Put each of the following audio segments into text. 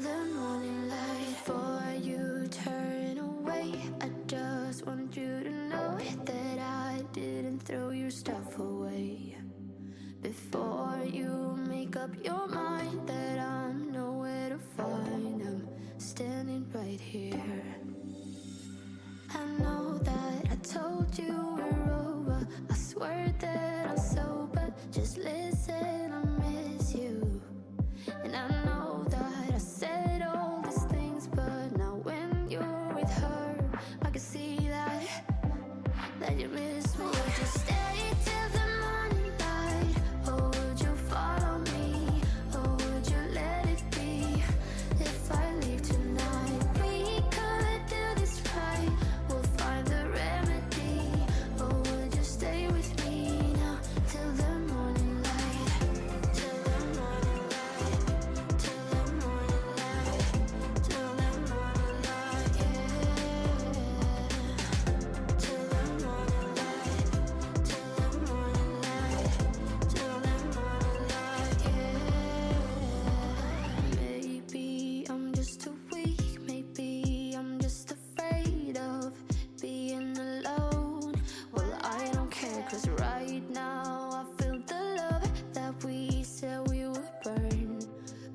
the morning light. Before you turn away, I just want you to know that I didn't throw your stuff away. Before you make up your mind that I'm nowhere to find, I'm standing right here. I know that I told you we're over, I swear that I'm sober. Just listen, I miss you. And I know that I said all these things, but now when you're with her, I can see that you miss me. Would you stay till the morning light, or would you follow me, or would you let it be? If I leave tonight, we could do this right. We'll find the remedy, or would you stay with me now till the morning light? Till the morning light, till the morning light, till the morning light, yeah. Till the morning light, till the morning light, till the morning light, yeah. Maybe I'm just too weak, maybe I'm just afraid of being alone. Well, I don't care, 'cause right now I feel the love that we said we would burn.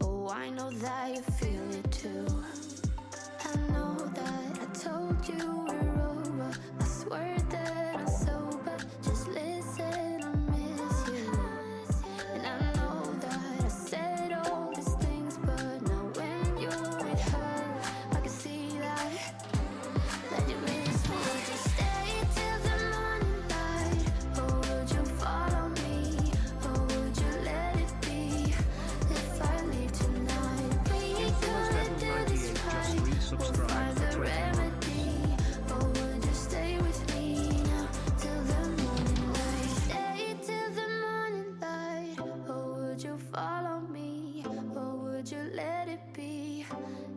Oh, I know that you feel it too. I know that I told you we're over, I swear that I'm sober. Just listen, I miss you. And I know that I said all these things, but now when you're with her, I can see that you miss me. Would you stay till the morning light, or would you follow me, or would you let it be? If I leave tonight, we could do this right. We'll find the remedy, or would you stay with me now till the morning light? Stay till the morning light, or would you follow me, or would you let it be?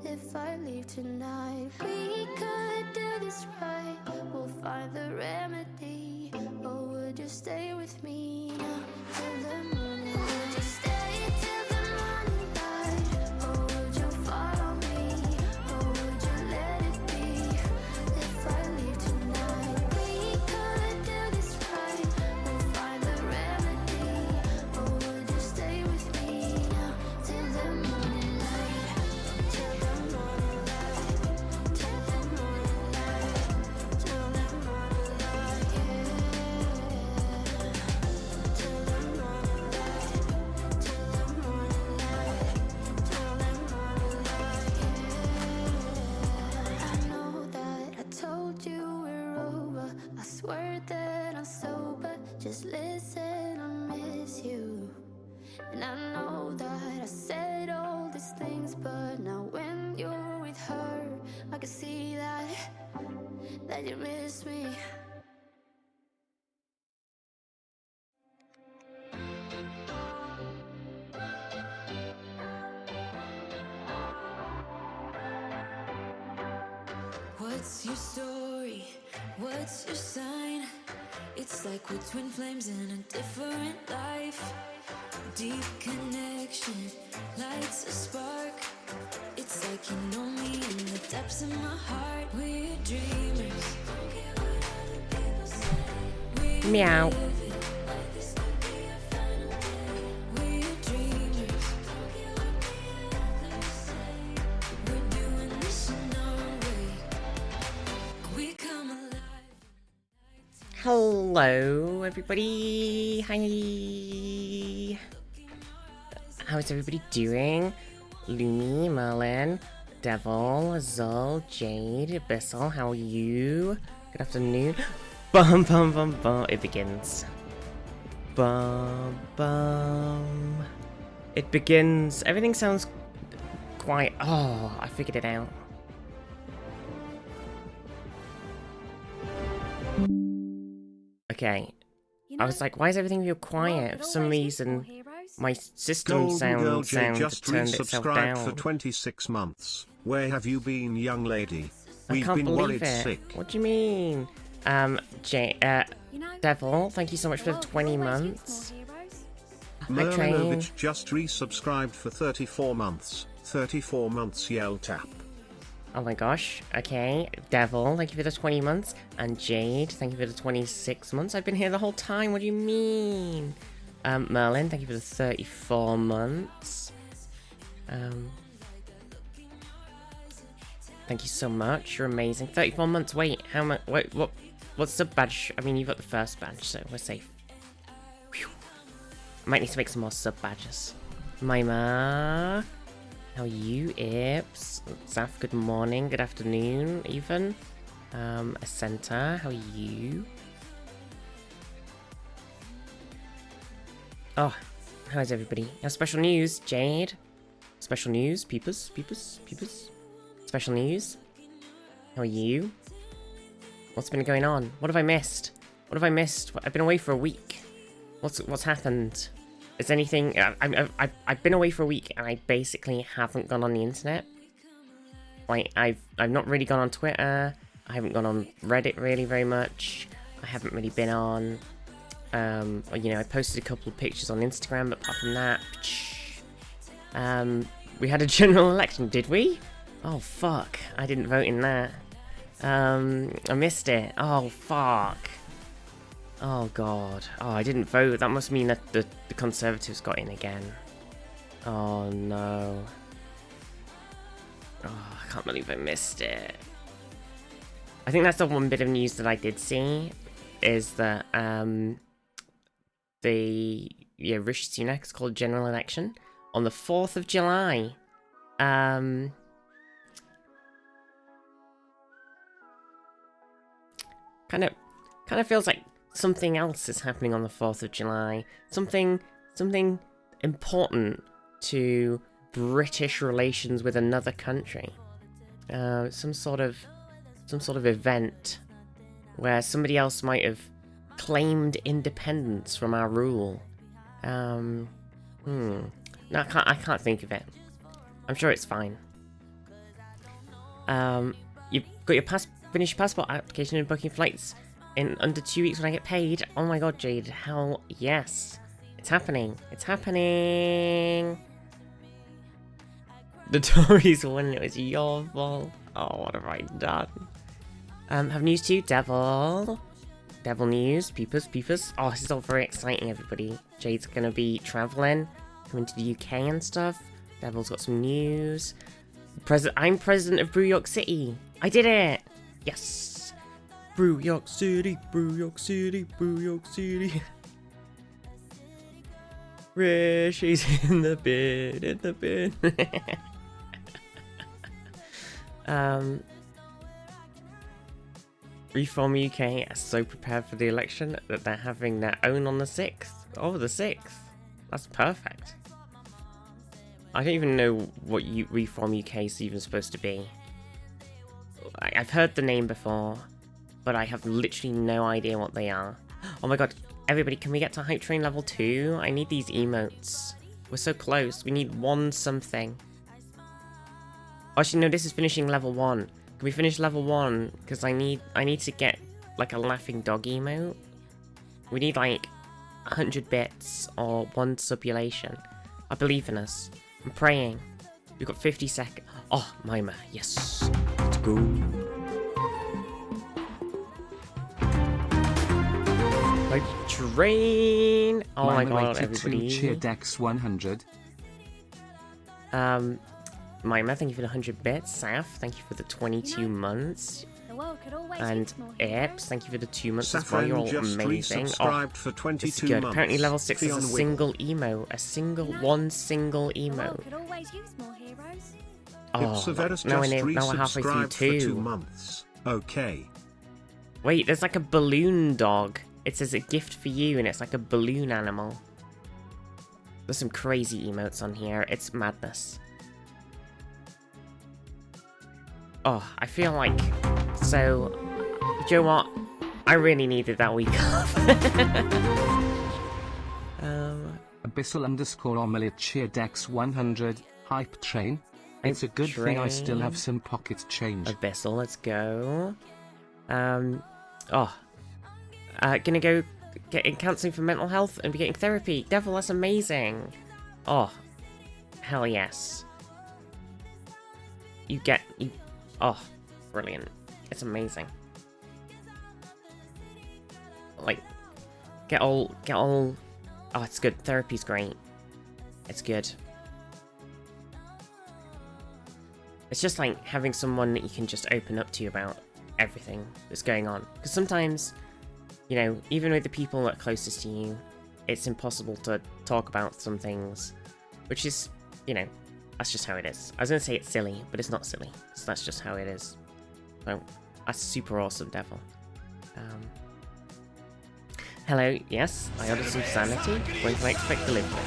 If I leave tonight, we could do this right. We'll find the remedy, or would you stay with me now till the morning light? Would you stay till the morning light, or would you follow me, or would you let it be? If I leave tonight, we could do this right. We'll find the remedy, or would you stay with me now till the morning light? Till the morning light, till the morning light, till the morning light, yeah. Till the morning light, till the morning light, till the morning light, yeah. I know that I told you we're over, I swear that I'm sober. Just listen, I miss you. And I know that I said all these things, but now when you're with her, I can see that you miss me. What's your story? What's your sign? It's like we're twin flames in a different life. Deep connection lights a spark. It's like you know me in the depths of my heart. We're dreamers. Don't care what other people say. We Meow. live it like this could be our final day. We're dreamers. Don't care what the others say. We're doing this in our way. We come alive. Hello, everybody. Hi. How's everybody doing? Lumi, Merlin, Devil, Zul, Jade, Abyssal, how are you? Good afternoon. Bum bum bum bum. It begins. Bum bum. It begins. Everything sounds quite. Oh, I figured it out. Okay. I was like, why is everything real quiet? For some reason, my system Golden Girl sound J just turned itself resubscribed down. for 26 months. Where have you been, young lady? I We've can't been believe worried it. sick. What do you mean? Devil, thank you so much for the 20 months. Hi, Train. Merlinovich just resubscribed for 34 months. 34 months yell tap. Oh my gosh. Okay. Devil, thank you for the 20 months. And Jade, thank you for the 26 months. I've been here the whole time. What do you mean? Merlin, thank you for the 34 months. Thank you so much. You're amazing. 34 months. Wait, how much? Wait, what's the badge? I mean, you got the first badge, so we're safe. Whew. I might need to make some more sub badges. Mima, how are you? Ips, Zaf, good morning, good afternoon, even. Ascenta, how are you? Oh, how's everybody? Special news, Jade. Special news, peepers. Special news. How are you? What's been going on? What have I missed? I've been away for a week. What's happened? Is anything? I've been away for a week and I basically haven't gone on the internet. Like I've not really gone on Twitter. I haven't gone on Reddit really very much. I haven't really been on. You know, I posted a couple of pictures on Instagram, but apart from that, we had a general election, did we? Oh fuck! I didn't vote in that. I missed it. Oh fuck. Oh god. Oh, I didn't vote. That must mean that the Conservatives got in again. Oh no. Oh, I can't believe I missed it. I think that's the one bit of news that I did see, is that Rishi Sunak's called general election on the 4th of July. Kind of feels like something else is happening on the 4th of July. Something important to British relations with another country. Some sort of event where somebody else might have claimed independence from our rule. No, I can't think of it. I'm sure it's fine. You've got your finished passport application and booking flights in under 2 weeks when I get paid. Oh my god, Jade, hell yes. It's happening. It's happening. The Tories won, it was your fault. Oh, what have I done? Have news too, Devil. Devil news, peepers. Oh, this is all very exciting, everybody. Jade's gonna be traveling, coming to the UK and stuff. Devil's got some news. I'm president of Brew York City. I did it! Yes! Brew York City. Rishi's in the bin. Reform UK are so prepared for the election that they're having their own on the 6th. Oh, the 6th. That's perfect. I don't even know what Reform UK is even supposed to be. I've heard the name before, but I have literally no idea what they are. Oh my god, everybody, can we get to Hype Train level 2? I need these emotes. We're so close. We need one something. Actually, no, this is finishing level 1. Can we finish level 1? Because I need to get, like, a laughing dog emote. We need, like, 100 bits or 1 subulation. I believe in us. I'm praying. We've got 50 seconds. Oh, Mima. Yes. Let's go. Like train. Oh my god, everybody. Cheer Dex 100. Mima, thank you for the 100 bits. Saf, thank you for the 22 months. And Eps, thank you for the 2 months as well. You're all amazing. Oh, for 22 it's good. months. Apparently level 6 is a single emote. One single emote. Oh, now we're halfway through 2 months. Okay. Wait, there's like a balloon dog. It says a gift for you, and it's like a balloon animal. There's some crazy emotes on here. It's madness. Oh, I feel like... So, do you know what? I really needed that week off. Abyssal _ omelette cheer Dex 100. Hype train. It's a good thing I still have some pocket change. Abyssal, let's go. Gonna go get counselling for mental health and be getting therapy. Devil, that's amazing. Oh, hell yes. oh, brilliant. It's amazing. Like, get all, oh, it's good. Therapy's great. It's good. It's just like having someone that you can just open up to about everything that's going on. Because sometimes, you know, even with the people that are closest to you, it's impossible to talk about some things, which is, you know, that's just how it is. I was going to say it's silly, but it's not silly. So that's just how it is. So, that's super awesome, Devil. Hello, yes, I ordered some sanity. When can I expect delivery?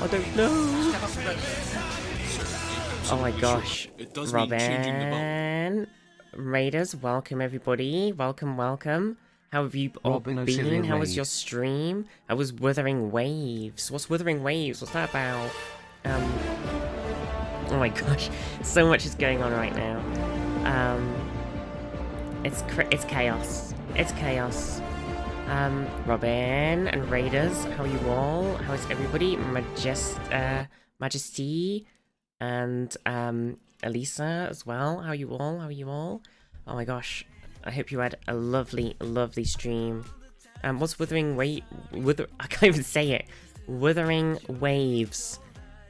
I don't know. Oh my gosh. Robin. Raiders, welcome everybody. Welcome. How have you all been? How was your stream? How was Wuthering Waves? What's Wuthering Waves? What's that about? Oh my gosh. So much is going on right now. It's chaos. It's chaos. Robin and Raiders, how are you all? How is everybody? Majesty and Elisa as well. How are you all? How are you all? Oh my gosh. I hope you had a lovely, lovely stream. What's Wuthering I can't even say it. Wuthering Waves.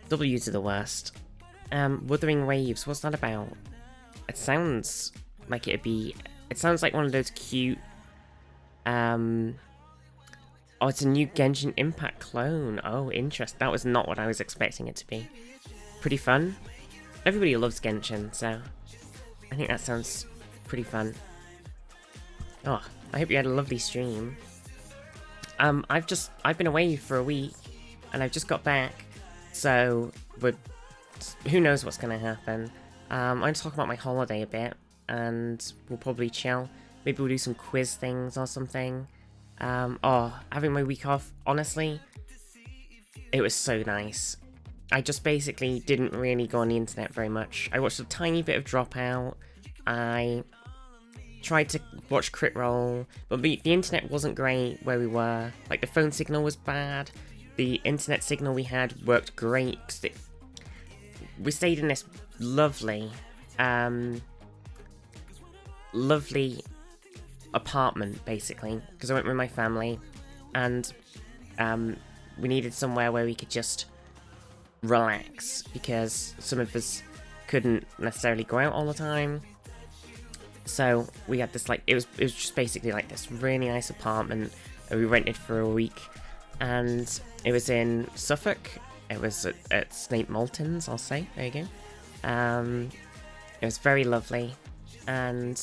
W's are the worst. Wuthering Waves, what's that about? It sounds like it'd be... It sounds like one of those cute... Oh, it's a new Genshin Impact clone. Oh, interesting. That was not what I was expecting it to be. Pretty fun. Everybody loves Genshin, so... I think that sounds pretty fun. Oh, I hope you had a lovely stream. I've been away for a week, and I've just got back, so who knows what's gonna happen. I'm gonna talk about my holiday a bit, and we'll probably chill. Maybe we'll do some quiz things or something. Having my week off, honestly, it was so nice. I just basically didn't really go on the internet very much. I watched a tiny bit of Dropout. I tried to watch Crit Roll, but the internet wasn't great where we were. Like, the phone signal was bad. The internet signal we had worked great, because we stayed in this lovely, lovely apartment, basically, because I went with my family, and we needed somewhere where we could just relax, because some of us couldn't necessarily go out all the time. So we had this, like, it was just basically like this really nice apartment that we rented for a week, and it was in Suffolk. It was at Snape Maltons, I'll say. There you go. It was very lovely, and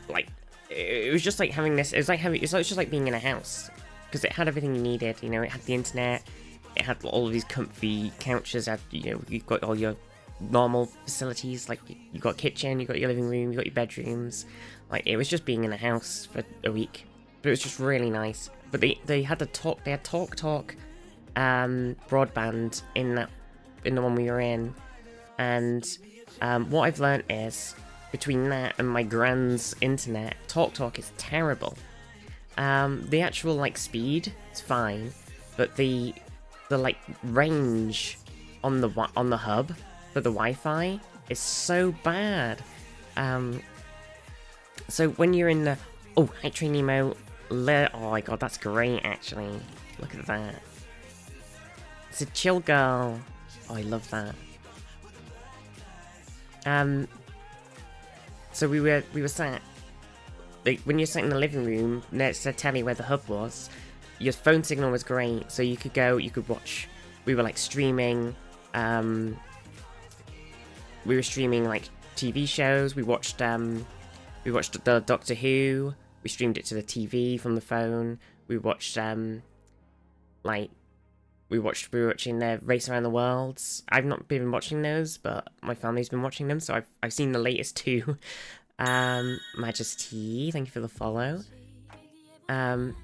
like, it was just like having this. It's just like being in a house, because it had everything you needed. You know, it had the internet, it had all of these comfy couches. You've got all your normal facilities, like you got a kitchen, you got your living room, you got your bedrooms. Like, it was just being in a house for a week, but it was just really nice. But they had talk broadband in the one we were in, and what I've learnt is, between that and my grand's internet, TalkTalk is terrible. The actual, like, speed is fine, but the like range on the hub for the Wi-Fi is so bad. So when you're in the... Oh, hi Train Nemo. Oh my god, that's great, actually. Look at that. It's a chill girl. Oh, I love that. So we were sat... Like, when you're sat in the living room next to the telly where the hub was, your phone signal was great, so you could watch... We were, like, streaming... We were streaming, like, TV shows. We watched the Doctor Who. We streamed it to the TV from the phone. We watched, we were watching the Race Around the Worlds. I've not been watching those, but my family's been watching them, so I've seen the latest two. Majesty, thank you for the follow. Gonna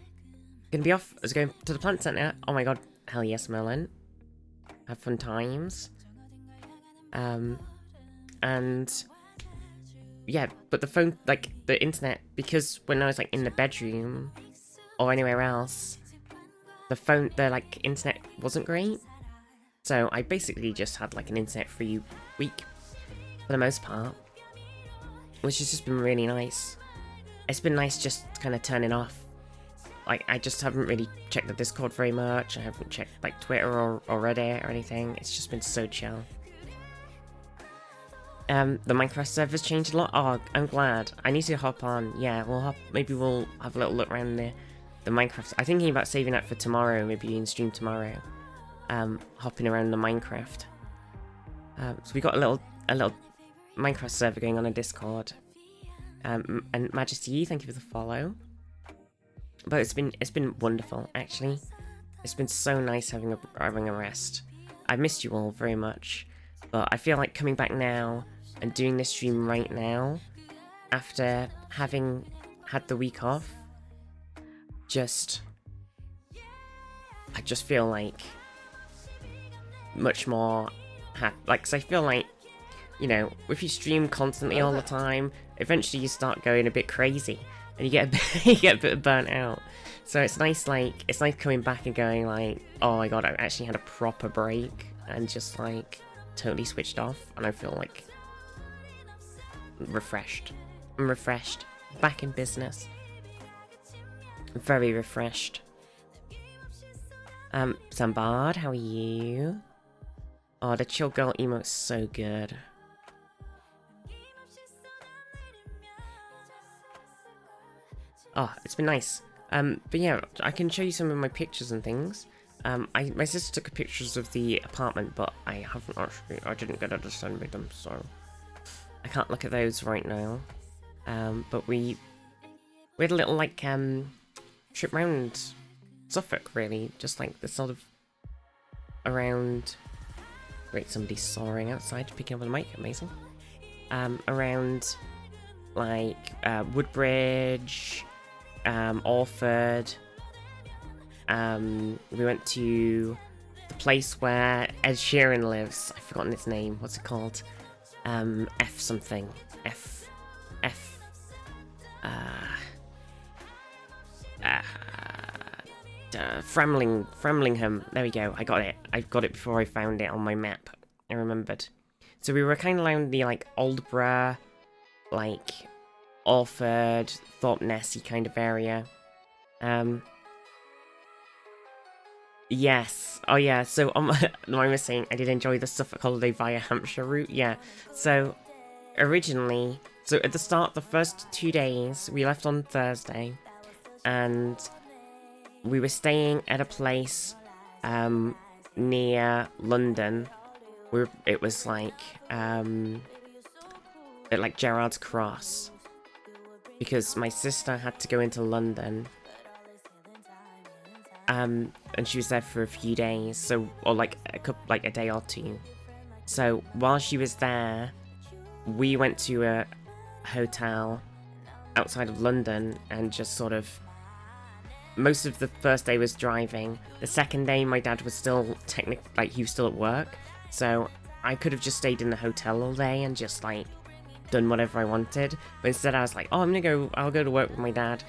be off. I was going to the plant center. Oh my god, hell yes, Merlin. Have fun times. And yeah, but the phone, like, the internet, because when I was, like, in the bedroom or anywhere else, the like internet wasn't great. So I basically just had, like, an internet free week, for the most part, which has just been really nice. It's been nice just kind of turning off. Like, I just haven't really checked the Discord very much. I haven't checked, like, Twitter or Reddit or anything. It's just been so chill. The Minecraft server's changed a lot. Oh, I'm glad. I need to hop on. Yeah, maybe we'll have a little look around the Minecraft. I'm thinking about saving that for tomorrow, maybe in stream tomorrow. Hopping around the Minecraft. So we got a little Minecraft server going on Discord. And Majesty, thank you for the follow. But it's been wonderful, actually. It's been so nice having a rest. I missed you all very much, but I feel like coming back now and doing this stream right now, after having had the week off, I just feel like much more like, 'cause I feel like, you know, if you stream constantly all the time, eventually you start going a bit crazy. And you get a bit burnt out. So it's nice, like, it's nice coming back and going like, oh my god, I actually had a proper break and just like totally switched off, and I feel like refreshed. I'm refreshed. Back in business. Very refreshed. Zambard, how are you? Oh, the chill girl emote's so good. Oh, it's been nice. But yeah, I can show you some of my pictures and things. My sister took pictures of the apartment, but I didn't get her to send me them, so I can't look at those right now. But we had a little, like, trip round Suffolk, really. Just, like, the sort of around... Great, somebody's soaring outside, picking up the mic, amazing. Around, like, Woodbridge... Orford. We went to the place where Ed Sheeran lives. I've forgotten its name. What's it called? F something. Framlingham. There we go. I got it. I got it before I found it on my map. I remembered. So we were kind of around the, like, Aldborough, like, Orford, Thorpe Nessy kind of area. Yes. Oh yeah, so I was saying I did enjoy the Suffolk holiday via Hampshire route, yeah. So originally, so at the start, the first 2 days, we left on Thursday, and we were staying at a place near London. It was like at like Gerrard's Cross. Because my sister had to go into London, and she was there for a few days, or like a day or two. So while she was there, we went to a hotel outside of London and just sort of. Most of the first day was driving. The second day, my dad was still he was still at work, so I could have just stayed in the hotel all day and just like. Done whatever I wanted, but instead I was like, oh, I'll go to work with my dad,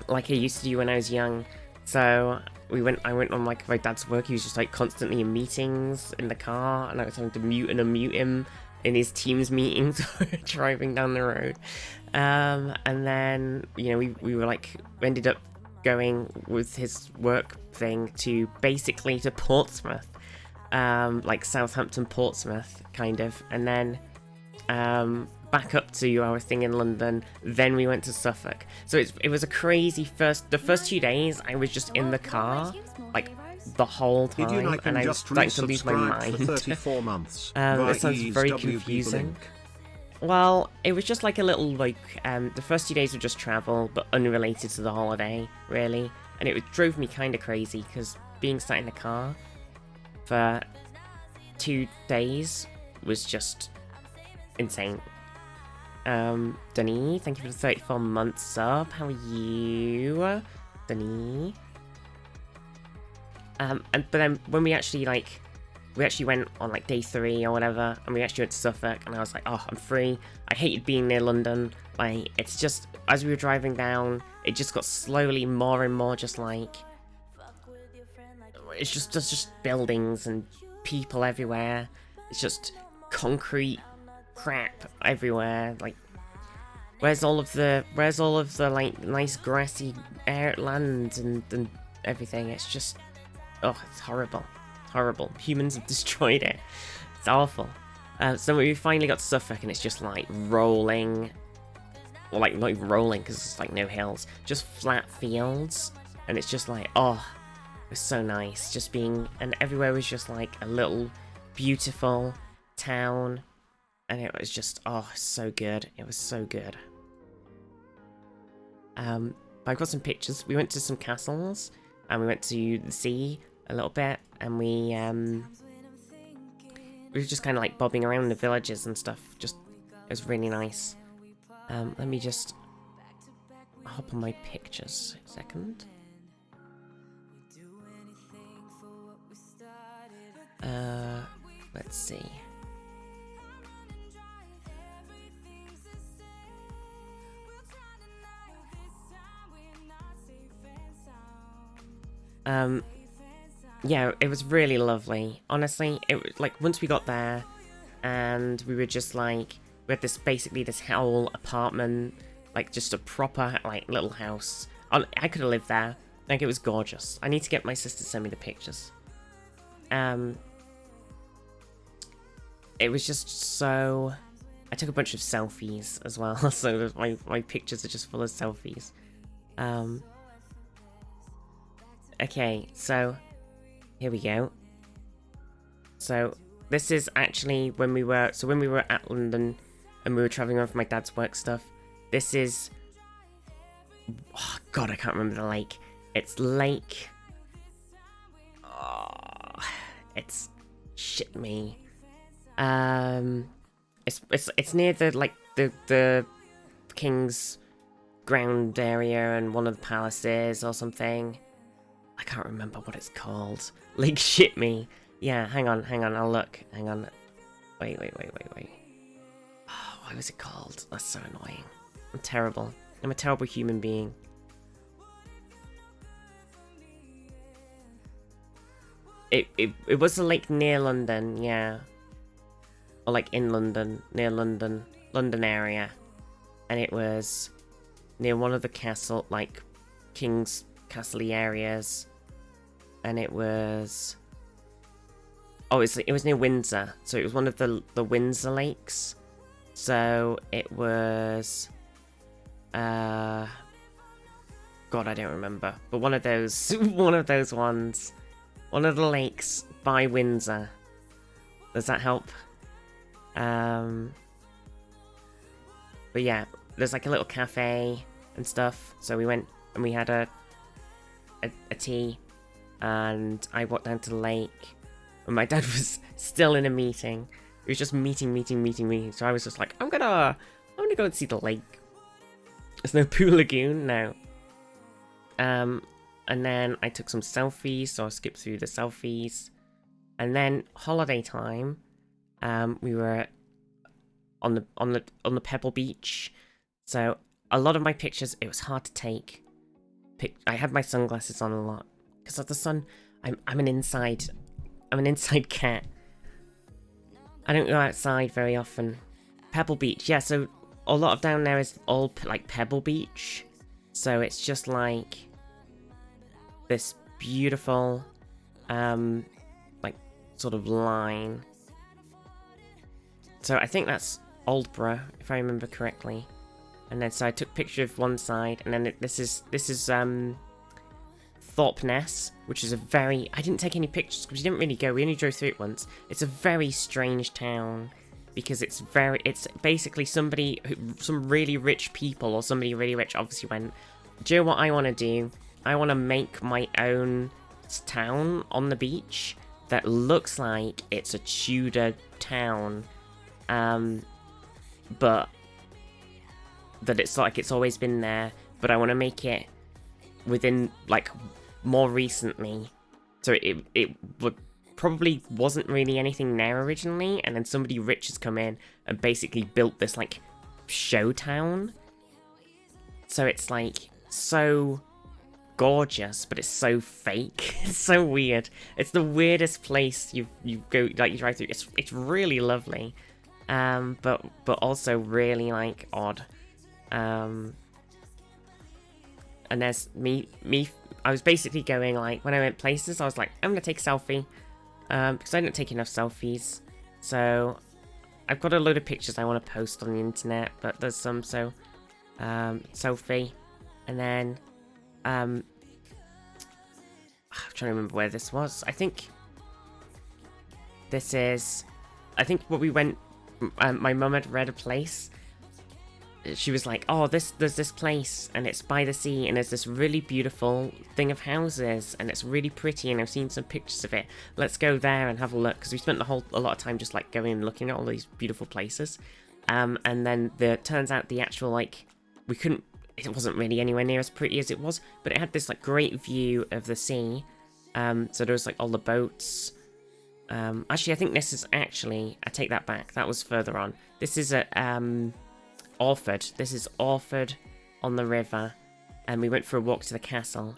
like I used to do when I was young. So I went on like my dad's work. He was just like constantly in meetings in the car, and I was having to mute and unmute him in his Teams meetings driving down the road. And then, you know, we were like, we ended up going with his work thing to Portsmouth, like Southampton, Portsmouth, kind of, and then back up to our thing in London. Then we went to Suffolk. So it was a crazy the first 2 days. I was just in the car, like the whole time, and I was starting to lose my mind. 34 months. It sounds very confusing. Well, it was just like a little, like, the first 2 days were just travel, but unrelated to the holiday, really. And it drove me kind of crazy, because being sat in the car for 2 days was just insane. Dunny, thank you for the 34 months sub. How are you, Dunny? But then when we actually went on like day 3 or whatever, and we actually went to Suffolk, and I was like, oh, I'm free. I hated being near London. Like, it's just, as we were driving down, it just got slowly more and more just like, it's just buildings and people everywhere. It's just concrete crap everywhere. Like, where's all of the like nice grassy land and everything? It's just, oh, it's horrible. It's horrible. Humans have destroyed it. It's awful. So we finally got to Suffolk, and it's just like rolling. Well, like not even rolling because it's like no hills, just flat fields, and it's just like, oh, it was so nice just being, and everywhere was just like a little beautiful town, and it was just, oh, so good. It was so good. But I've got some pictures. We went to some castles, and we went to the sea a little bit, and we were just kind of like bobbing around the villages and stuff. Just, it was really nice. Let me just hop on my pictures a second. Let's see. Yeah, it was really lovely. Honestly, it was like once we got there, and we were just like, we had basically this whole apartment, like just a proper like little house. I could have lived there. Like, it was gorgeous. I need to get my sister to send me the pictures. It was just so. I took a bunch of selfies as well, so my pictures are just full of selfies. Okay, so here we go. So this is actually when we were at London and we were traveling around for my dad's work stuff. This is, oh god, I can't remember the lake. It's Lake. Oh, it's shit me. It's near the King's ground area and one of the palaces or something. I can't remember what it's called. Lake shit me. Yeah, hang on, I'll look. Hang on. Wait. Oh, why was it called? That's so annoying. I'm terrible. I'm a terrible human being. It was a lake near London, yeah. Or like in London, near London area. And it was near one of the castle, like King's Castle-y areas. And it was, oh, it was near Windsor. So it was one of the Windsor lakes. So it was, God, I don't remember. But one of those ones. One of the lakes by Windsor. Does that help? But yeah, there's like a little cafe and stuff. So we went and we had a tea, and I walked down to the lake, and my dad was still in a meeting. It was just meeting. So I was just like, I'm gonna go and see the lake. There's no Poo Lagoon now. And then I took some selfies, so I skipped through the selfies. And then holiday time, we were on the Pebble Beach. So a lot of my pictures, it was hard to take. I had my sunglasses on a lot because of the sun. I'm an inside cat. I don't go outside very often. Pebble Beach, yeah. So a lot of down there is all like Pebble Beach. So it's just like this beautiful, like sort of line. So I think that's Aldborough, if I remember correctly. And then so I took a picture of one side, and then this is Thorpeness, which is a very, I didn't take any pictures because we didn't really go. We only drove through it once. It's a very strange town because it's basically some really rich people or somebody really rich obviously went, do you know what I want to do? I want to make my own town on the beach that looks like it's a Tudor town, but that it's like it's always been there, but I want to make it within, like, more recently. So it probably wasn't really anything there originally, and then somebody rich has come in and basically built this, like, show town. So it's, like, so gorgeous, but it's so fake. It's so weird. It's the weirdest place you go, like, you drive through. It's really lovely, but also really like odd. And there's me. I was basically going, like, when I went places, I was like, I'm gonna take a selfie, because I don't take enough selfies. So I've got a load of pictures I want to post on the internet, but there's some, so selfie, and then I'm trying to remember where this was. I think what we went, my mum had read a place. She was like, oh, there's this place, and it's by the sea, and there's this really beautiful thing of houses, and it's really pretty, and I've seen some pictures of it. Let's go there and have a look, because we spent a lot of time just, like, going and looking at all these beautiful places. And then turns out the actual, like, it wasn't really anywhere near as pretty as it was, but it had this, like, great view of the sea. So there was, like, all the boats. Actually, I think this is I take that back. That was further on. This is at, Orford. This is Orford on the river, and we went for a walk to the castle.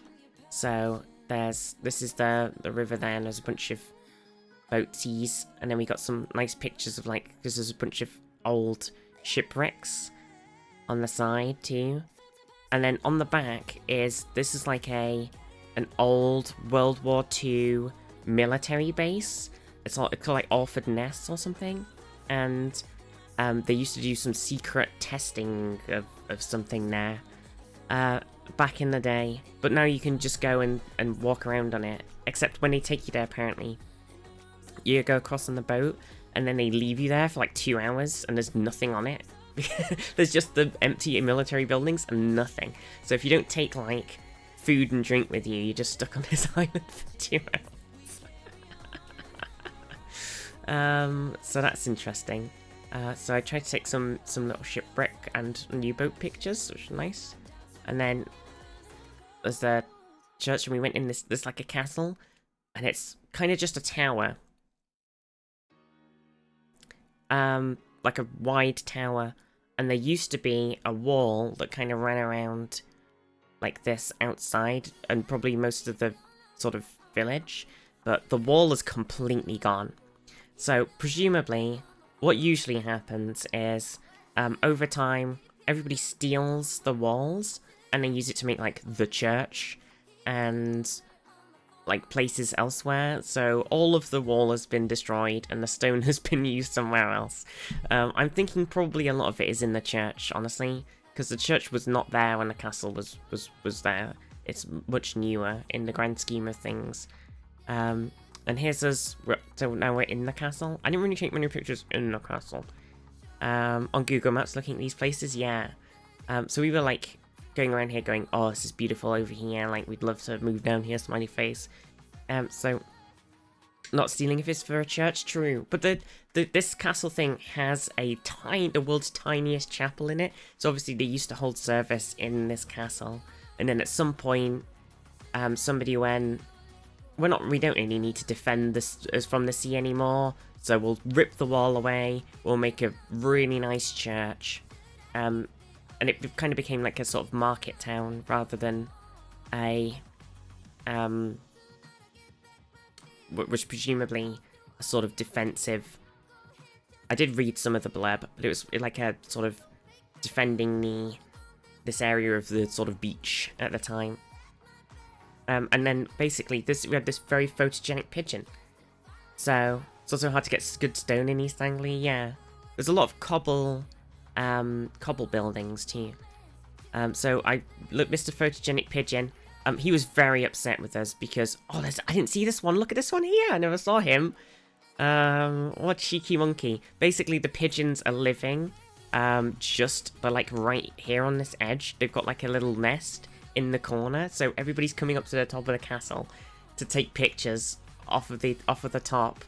So this is the river there, and there's a bunch of boatsies, and then we got some nice pictures of, like, because there's a bunch of old shipwrecks on the side too. And then on the back this is like an old World War II military base. It's called like Orford Nest or something, and they used to do some secret testing of something there back in the day. But now you can just go and walk around on it. Except when they take you there, apparently, you go across on the boat, and then they leave you there for like 2 hours, and there's nothing on it. There's just the empty military buildings and nothing. So if you don't take, like, food and drink with you, you're just stuck on this island for 2 hours. So that's interesting. So I tried to take some little shipwreck and new boat pictures, which was nice. And then there's the church, and we went in there's like a castle, and it's kind of just a tower. Like a wide tower, and there used to be a wall that kind of ran around like this outside, and probably most of the sort of village, but the wall is completely gone. So presumably what usually happens is, over time, everybody steals the walls and they use it to make, like, the church and, like, places elsewhere. So all of the wall has been destroyed and the stone has been used somewhere else. I'm thinking probably a lot of it is in the church, honestly, because the church was not there when the castle was there. It's much newer in the grand scheme of things. And here's us, so now we're in the castle. I didn't really take many pictures in the castle. On Google Maps looking at these places, yeah. So we were, like, going around here going, oh, this is beautiful over here, like, we'd love to move down here, smiley face. So, not stealing if it's for a church, true. But this castle thing has the world's tiniest chapel in it. So obviously they used to hold service in this castle. And then at some point, somebody went, we don't really need to defend this from the sea anymore, so we'll rip the wall away, we'll make a really nice church. And it kind of became like a sort of market town rather than a was presumably a sort of defensive. I did read some of the blurb, but it was like a sort of defending this area of the sort of beach at the time. And then basically we had this very photogenic pigeon. So it's also hard to get good stone in East Anglia. Yeah, there's a lot of cobble buildings too. So I looked, Mr. Photogenic Pigeon. He was very upset with us because I didn't see this one. Look at this one here. I never saw him. What cheeky monkey. Basically, the pigeons are living they're like right here on this edge. They've got like a little nest in the corner, so everybody's coming up to the top of the castle to take pictures off of the top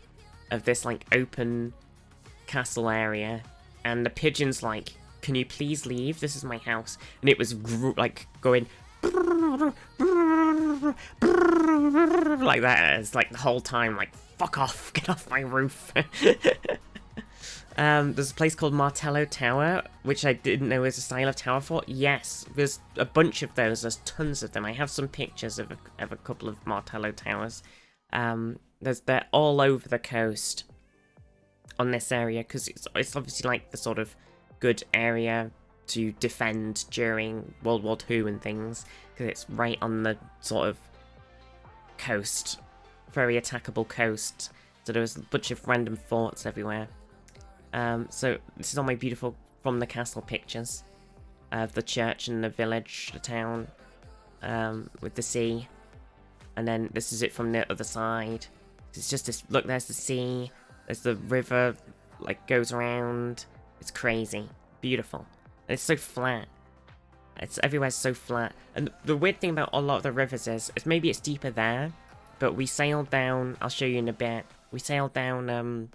of this like open castle area, and the pigeon's like, can you please leave, this is my house. And it was like going like that. It's like the whole time like, fuck off, get off my roof. There's a place called Martello Tower, which I didn't know was a style of tower fort. Yes, there's a bunch of those. There's tons of them. I have some pictures of a couple of Martello Towers. They're all over the coast on this area because it's obviously like the sort of good area to defend during World War II and things, because it's right on the sort of coast, very attackable coast. So there was a bunch of random forts everywhere. So this is all my beautiful from the castle pictures of the church and the village, the town, with the sea. And then this is it from the other side. It's just this, look, there's the sea, there's the river, like, goes around. It's crazy. Beautiful. And it's so flat. Everywhere's so flat. And the weird thing about a lot of the rivers is maybe it's deeper there, but we sailed down, I'll show you in a bit, we sailed down,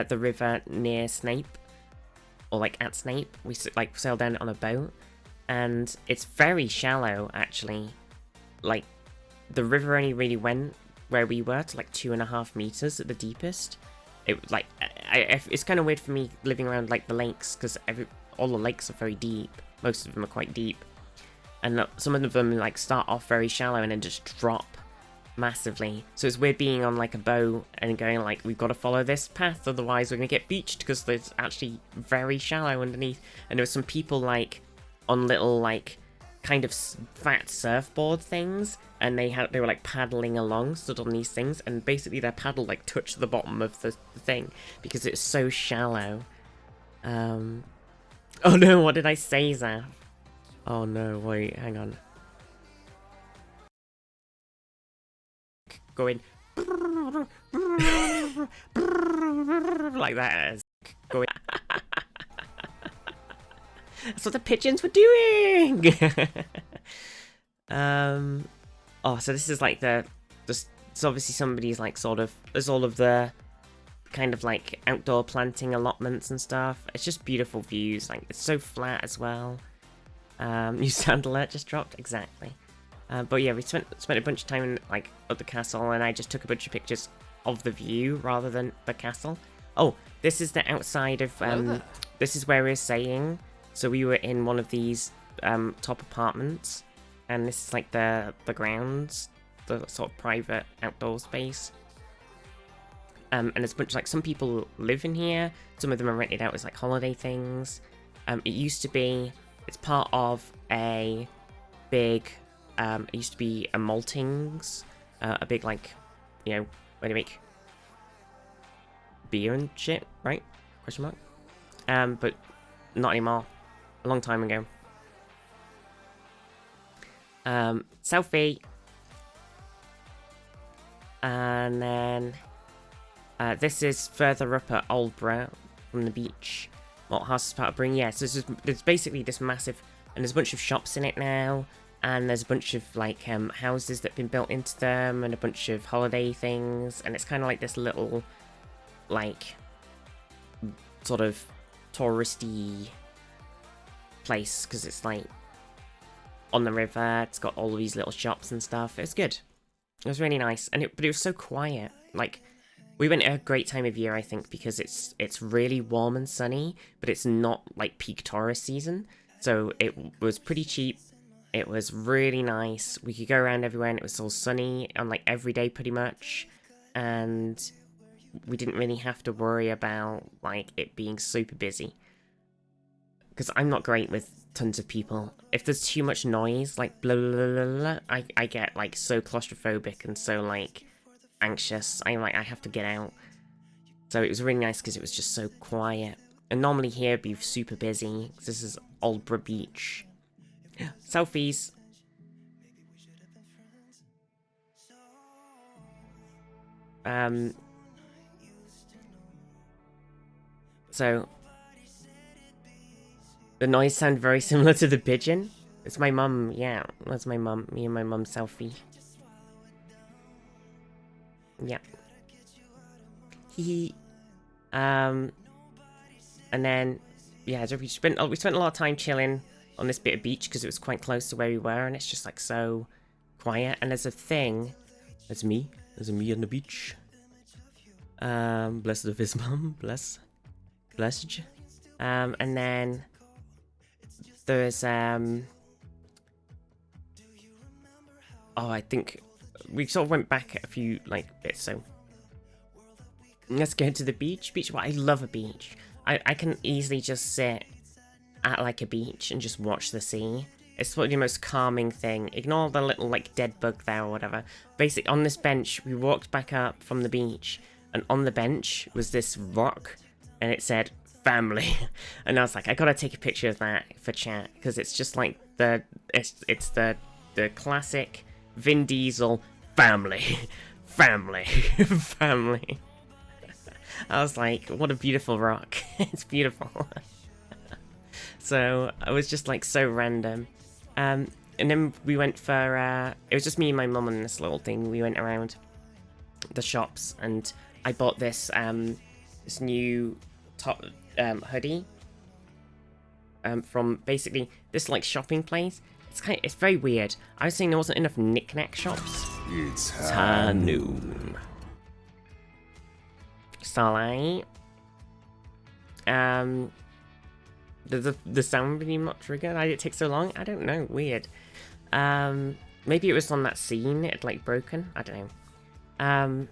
the river near Snape, or like at Snape. We like sailed down it on a boat, and it's very shallow actually. Like the river only really went where we were to like 2.5 meters at the deepest. It like it's kind of weird for me living around like the lakes, because all the lakes are very deep. Most of them are quite deep, and some of them like start off very shallow and then just drop massively. So it's weird being on like a boat and going like, we've got to follow this path, otherwise we're gonna get beached, because it's actually very shallow underneath. And there were some people like on little like kind of fat surfboard things, and they were like paddling along, stood on these things, and basically their paddle like touched the bottom of the thing because it's so shallow. Oh no, what did I say, Zaf? Oh no, wait, hang on. Going like that. Going. That's what the pigeons were doing. Oh, so this is like so obviously somebody's like sort of, there's all of the kind of like outdoor planting allotments and stuff. It's just beautiful views. Like it's so flat as well. New sound alert just dropped. Exactly. But yeah, we spent a bunch of time in, like, at the castle, and I just took a bunch of pictures of the view rather than the castle. Oh, this is the outside of, this is where we were staying. So we were in one of these top apartments, and this is like the grounds, the sort of private outdoor space. And there's a bunch of, like, some people live in here, some of them are rented out as like holiday things. It used to be, it's part of a big, it used to be a maltings, a big, like, you know, where they make beer and shit, right? Question mark. But not anymore. A long time ago. Selfie. And then, this is further up at Aldborough from the beach. What house is part of Bring? Yeah, so there's basically this massive, and there's a bunch of shops in it now. And there's a bunch of, like, houses that have been built into them, and a bunch of holiday things, and it's kind of like this little, like, sort of touristy place, because it's, like, on the river. It's got all of these little shops and stuff. It's good. It was really nice, but it was so quiet. Like, we went at a great time of year, I think, because it's really warm and sunny, but it's not, like, peak tourist season, so it was pretty cheap. It was really nice. We could go around everywhere, and it was all sunny on, like, every day pretty much. And we didn't really have to worry about, like, it being super busy. Because I'm not great with tons of people. If there's too much noise, like, blah, blah, blah, blah, I get, like, so claustrophobic and so, like, anxious. I have to get out. So it was really nice because it was just so quiet. And normally here it'd be super busy, because this is Aldborough Beach. Selfies. So the noise sound very similar to the pigeon. It's my mum, yeah. That's my mum. Me and my mum selfie. Yeah. And then yeah, so we spent a lot of time chilling on this bit of beach because it was quite close to where we were, and it's just like so quiet. And there's a thing, there's me on the beach. Blessed of his mum, blessed. And then there's oh, I think we sort of went back a few like bits, so let's go to the beach. Well, I love a beach. I can easily just sit at like a beach and just watch the sea. It's probably the most calming thing. Ignore the little like dead bug there or whatever. Basically, on this bench, we walked back up from the beach, and on the bench was this rock, and it said family. And I was like, I gotta take a picture of that for chat, because it's just like it's the classic Vin Diesel family. Family. Family. I was like, what a beautiful rock. It's beautiful. So I was just like so random. And then we went for it was just me and my mum on this little thing. We went around the shops, and I bought this this new top hoodie from basically this like shopping place. It's very weird. I was saying there wasn't enough knick-knack shops. It's high noon. Starlight. The sound really not triggered. Why did it take so long? I don't know. Weird. Maybe it was on that scene. It like broken. I don't know.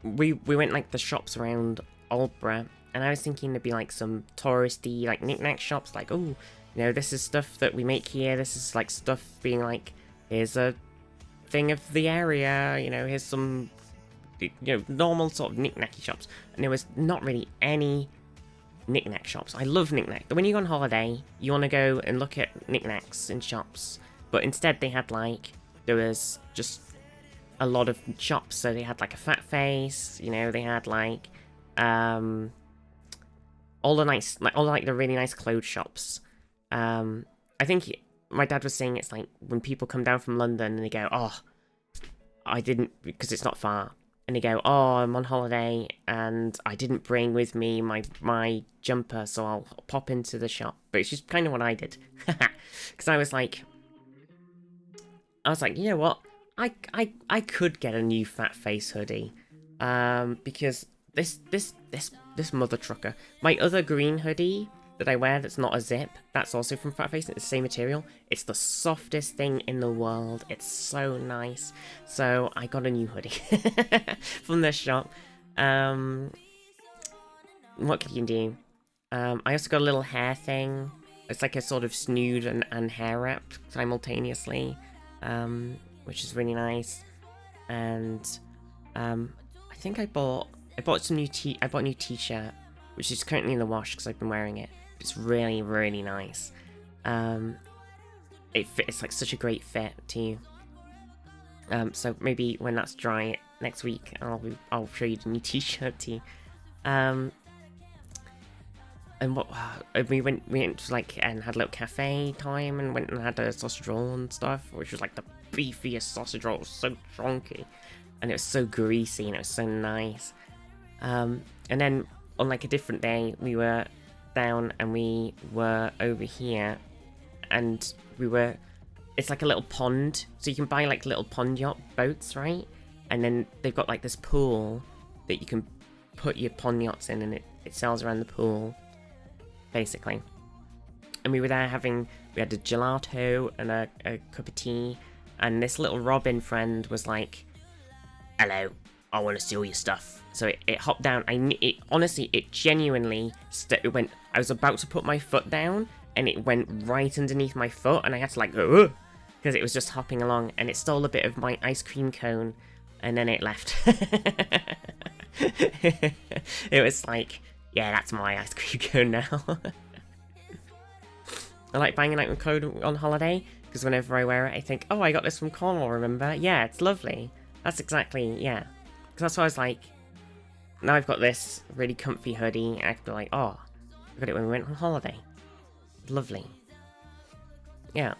We went like the shops around Aldborough, and I was thinking there'd be like some touristy like knick-knack shops. Like, oh, you know, this is stuff that we make here. This is like stuff being like, here's a thing of the area. You know, here's some, you know, normal sort of knick-knacky shops. And there was not really any knick-knack shops. I love knick-knack. When you go on holiday, you want to go and look at knick-knacks in shops, but instead they had like, there was just a lot of shops. So they had like a fat face, you know, they had like all the nice, like all like the really nice clothes shops. I think my dad was saying it's like when people come down from London and they go, oh, I didn't, because it's not far. And they go, oh, I'm on holiday and I didn't bring with me my jumper, so I'll pop into the shop. But it's just kind of what I did. Because I was like, you know what? I could get a new fat face hoodie. Because this mother trucker, my other green hoodie that I wear that's not a zip, that's also from Fat Face, and it's the same material. It's the softest thing in the world. It's so nice. So I got a new hoodie from this shop. What can you do? I also got a little hair thing. It's like a sort of snood and hair wrap simultaneously, which is really nice. And I think I bought some new I bought a new t-shirt, which is currently in the wash because I've been wearing it. It's really, really nice. It's like such a great fit too. So maybe when that's dry next week, I'll show you the new t-shirt too. And what we went to like and had a little cafe time and went and had a sausage roll and stuff, which was like the beefiest sausage roll. It was so chunky, and it was so greasy, and it was so nice. And then on like a different day, we were down and we were over here, and it's like a little pond, so you can buy like little pond yacht boats, right? And then they've got like this pool that you can put your pond yachts in, and it sails around the pool, basically. And we were there we had a gelato and a cup of tea, and this little Robin friend was like, hello, I want to steal your stuff. So it hopped down. Honestly, it genuinely it went. I was about to put my foot down, and it went right underneath my foot, and I had to like go, because it was just hopping along, and it stole a bit of my ice cream cone, and then it left. It was like, yeah, that's my ice cream cone now. I like banging out with code on holiday, because whenever I wear it, I think, oh, I got this from Cornwall, remember? Yeah, it's lovely. That's exactly, yeah. Because that's why I was like, now I've got this really comfy hoodie, I could be like, oh, I got it when we went on holiday. Lovely. Yeah.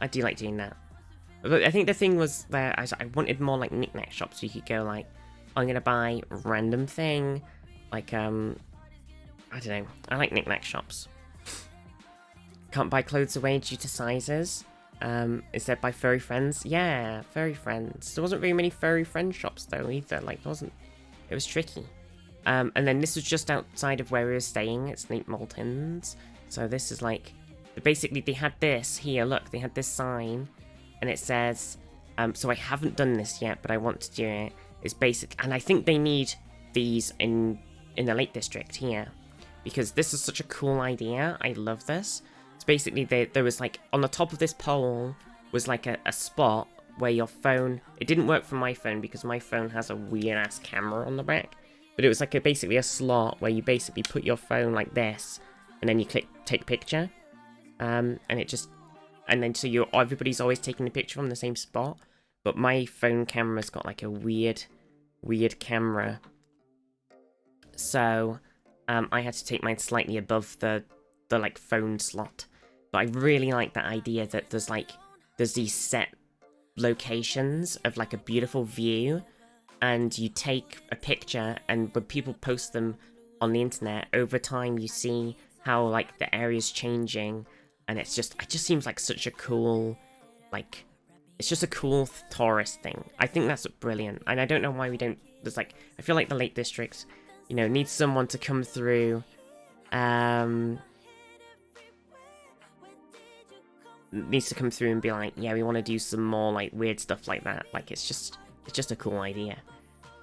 I do like doing that. But I think the thing was that I wanted more like knick-knack shops, so you could go like, I'm gonna buy a random thing, like, I don't know, I like knick-knack shops. Can't buy clothes away due to sizes. Is that by Furry Friends? Yeah, Furry Friends. There wasn't very many Furry Friend shops though either. Like, it was tricky. And then this was just outside of where we were staying at Snape Maltons. So this is like, basically they had this here. Look, they had this sign, and it says, so I haven't done this yet, but I want to do it. It's basic, and I think they need these in the Lake District here, because this is such a cool idea. I love this. It's basically there was like on the top of this pole was like a spot where your phone. It didn't work for my phone because my phone has a weird ass camera on the back, but it was like basically a slot where you basically put your phone like this, and then you click take picture, and it just, and then so everybody's always taking a picture from the same spot. But my phone camera's got like a weird camera, so I had to take mine slightly above the like phone slot. But I really like that idea that there's these set locations of like a beautiful view, and you take a picture, and when people post them on the internet over time, you see how like the area's changing, and it just seems like such a cool, like, it's just a cool tourist thing. I think that's brilliant, and I don't know why we don't. There's like, I feel like the Lake District, you know, needs someone to come through, needs to come through and be like, yeah, we want to do some more like weird stuff like that. Like, it's just a cool idea.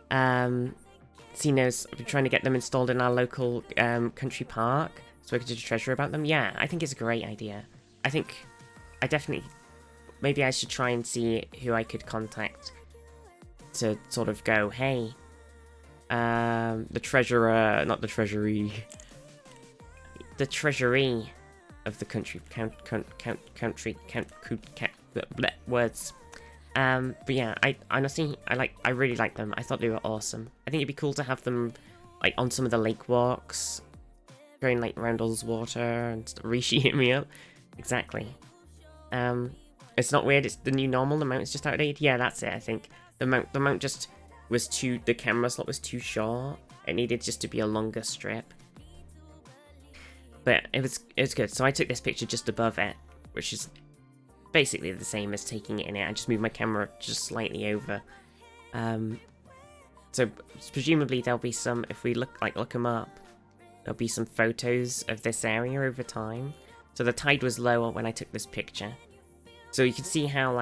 Casinos, I've been trying to get them installed in our local country park, so I could do a treasure about them. Yeah, I think it's a great idea. I definitely, maybe I should try and see who I could contact to sort of go, hey, the treasurer, not the treasury, the treasury of the country, words. But yeah, I honestly, I really like them. I thought they were awesome. I think it'd be cool to have them like on some of the lake walks, going like around all this water and re-sheeting me up. Exactly. It's not weird. It's the new normal. The mount is just outdated. Yeah, that's it. I think the mount just was the camera slot was too short. It needed just to be a longer strip. But it was good. So I took this picture just above it, which is basically the same as taking it in it. I just moved my camera just slightly over. So presumably there'll be some, if we look them up, there'll be some photos of this area over time. So the tide was lower when I took this picture. So you can see how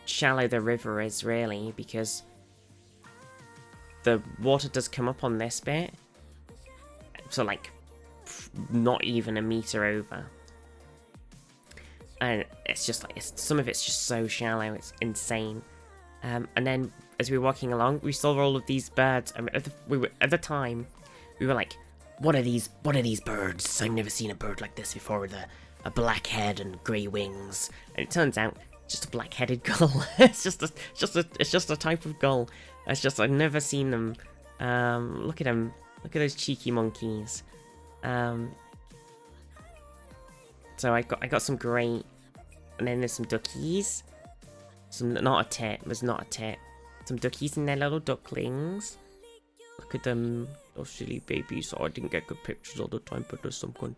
shallow the river is really, because the water does come up on this bit. So like not even a meter over. And it's just like, some of it's just so shallow, it's insane. And then as we were walking along, we saw all of these birds. I mean, at the time, we were like, what are these birds? I've never seen a bird like this before, with a black head and grey wings. And it turns out, just a black-headed gull. it's just a type of gull. I've never seen them. Look at them. Look at those cheeky monkeys. So I got some great, and then there's some duckies. Not a tit. There's not a tit. Some duckies and their little ducklings. Look at them, those silly babies. Oh, I didn't get good pictures all the time, but there's some good.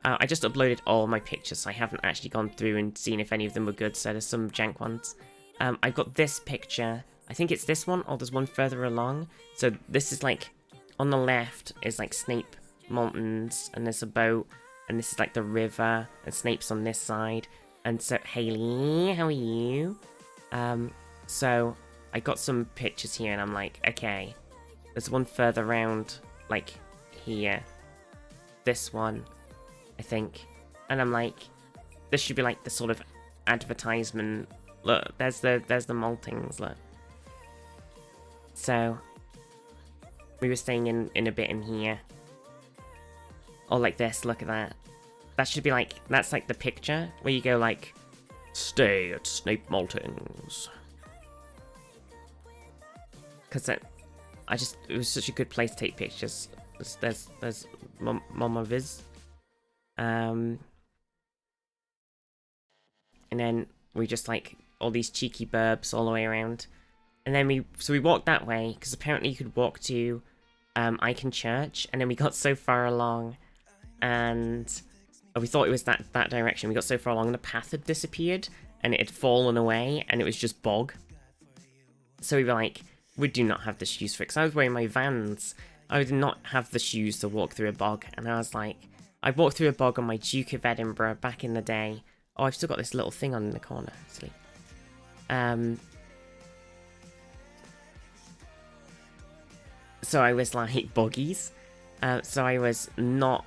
I just uploaded all my pictures, so I haven't actually gone through and seen if any of them were good, so there's some jank ones. I've got this picture. I think it's this one, or there's one further along. So this is like, on the left is like Snape Mountains, and there's a boat, and this is like the river, and Snape's on this side. And so, Haley, how are you? So I got some pictures here, and I'm like, okay, there's one further around, like here. This one, I think. And I'm like, this should be like the sort of advertisement. Look, there's the maltings, look. So we were staying in a bit in here. Or like this, look at that. That should be like, that's like the picture where you go like, stay at Snape Maltings. Because it was such a good place to take pictures. There's Mama Viz. And then we just like all these cheeky burbs all the way around. And then we walked that way, because apparently you could walk to Icon Church, and then we got so far along, and we thought it was that direction. We got so far along, the path had disappeared, and it had fallen away, and it was just bog. So we were like, we do not have the shoes for it, because I was wearing my Vans. I did not have the shoes to walk through a bog, and I was like, I walked through a bog on my Duke of Edinburgh back in the day. Oh, I've still got this little thing on in the corner, actually. So I was like, boggies. So I was not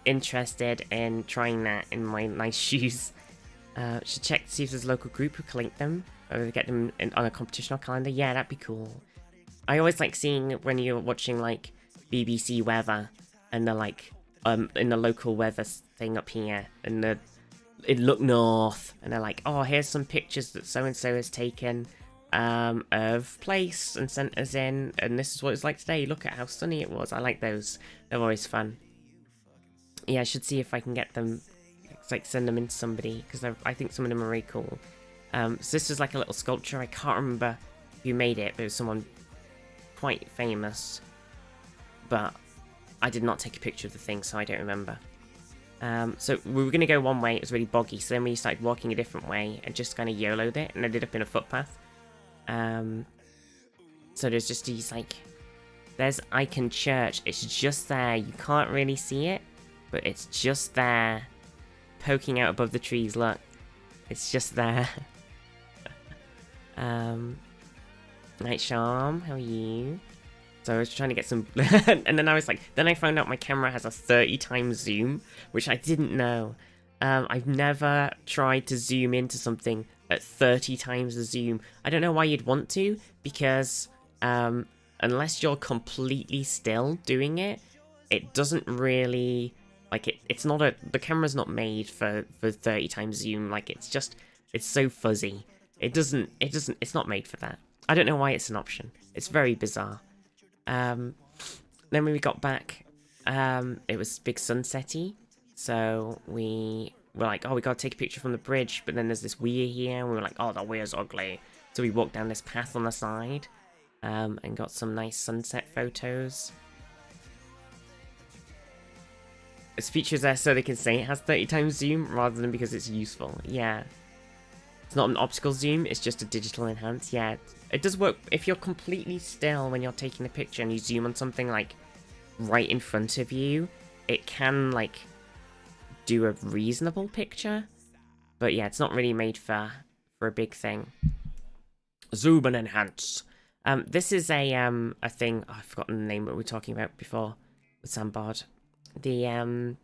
interested in trying that in my nice shoes. Should check to see if there's a local group who collect them, or get them on a competition or calendar. Yeah, that'd be cool. I always like seeing when you're watching like BBC weather, and they're like in the local weather thing up here, and it look north, and they're like, oh, here's some pictures that so and so has taken of place and sent us in, and this is what it's like today. Look at how sunny it was. I like those. They're always fun. Yeah, I should see if I can get them, like send them in to somebody, because I think some of them are really cool. So this is like a little sculpture. I can't remember who made it, but it was someone quite famous, but I did not take a picture of the thing, so I don't remember. So we were going to go one way, it was really boggy, so then we started walking a different way and just kind of YOLO'd it, and ended up in a footpath. So there's just these, like, there's Icon Church, it's just there, you can't really see it, but it's just there, poking out above the trees, look, it's just there. Night Charm, how are you? So I was trying to get some, and then I was like, then I found out my camera has a 30 times zoom, which I didn't know. I've never tried to zoom into something at 30 times the zoom. I don't know why you'd want to, because unless you're completely still doing it, it doesn't really, like, it's not the camera's not made for 30 times zoom. Like, it's so fuzzy. It's not made for that. I don't know why it's an option. It's very bizarre. Then when we got back, it was big sunsetty, so we were like, oh, we gotta take a picture from the bridge, but then there's this weir here, and we were like, oh, the weir's ugly. So we walked down this path on the side, and got some nice sunset photos. Its features there so they can say it has 30 times zoom, rather than because it's useful. Yeah. It's not an optical zoom, it's just a digital enhance. Yeah, it does work if you're completely still when you're taking a picture and you zoom on something, like, right in front of you. It can, like, do a reasonable picture. But yeah, it's not really made for a big thing. Zoom and enhance. This is a thing, oh, I've forgotten the name that we were talking about before with Sandboard. The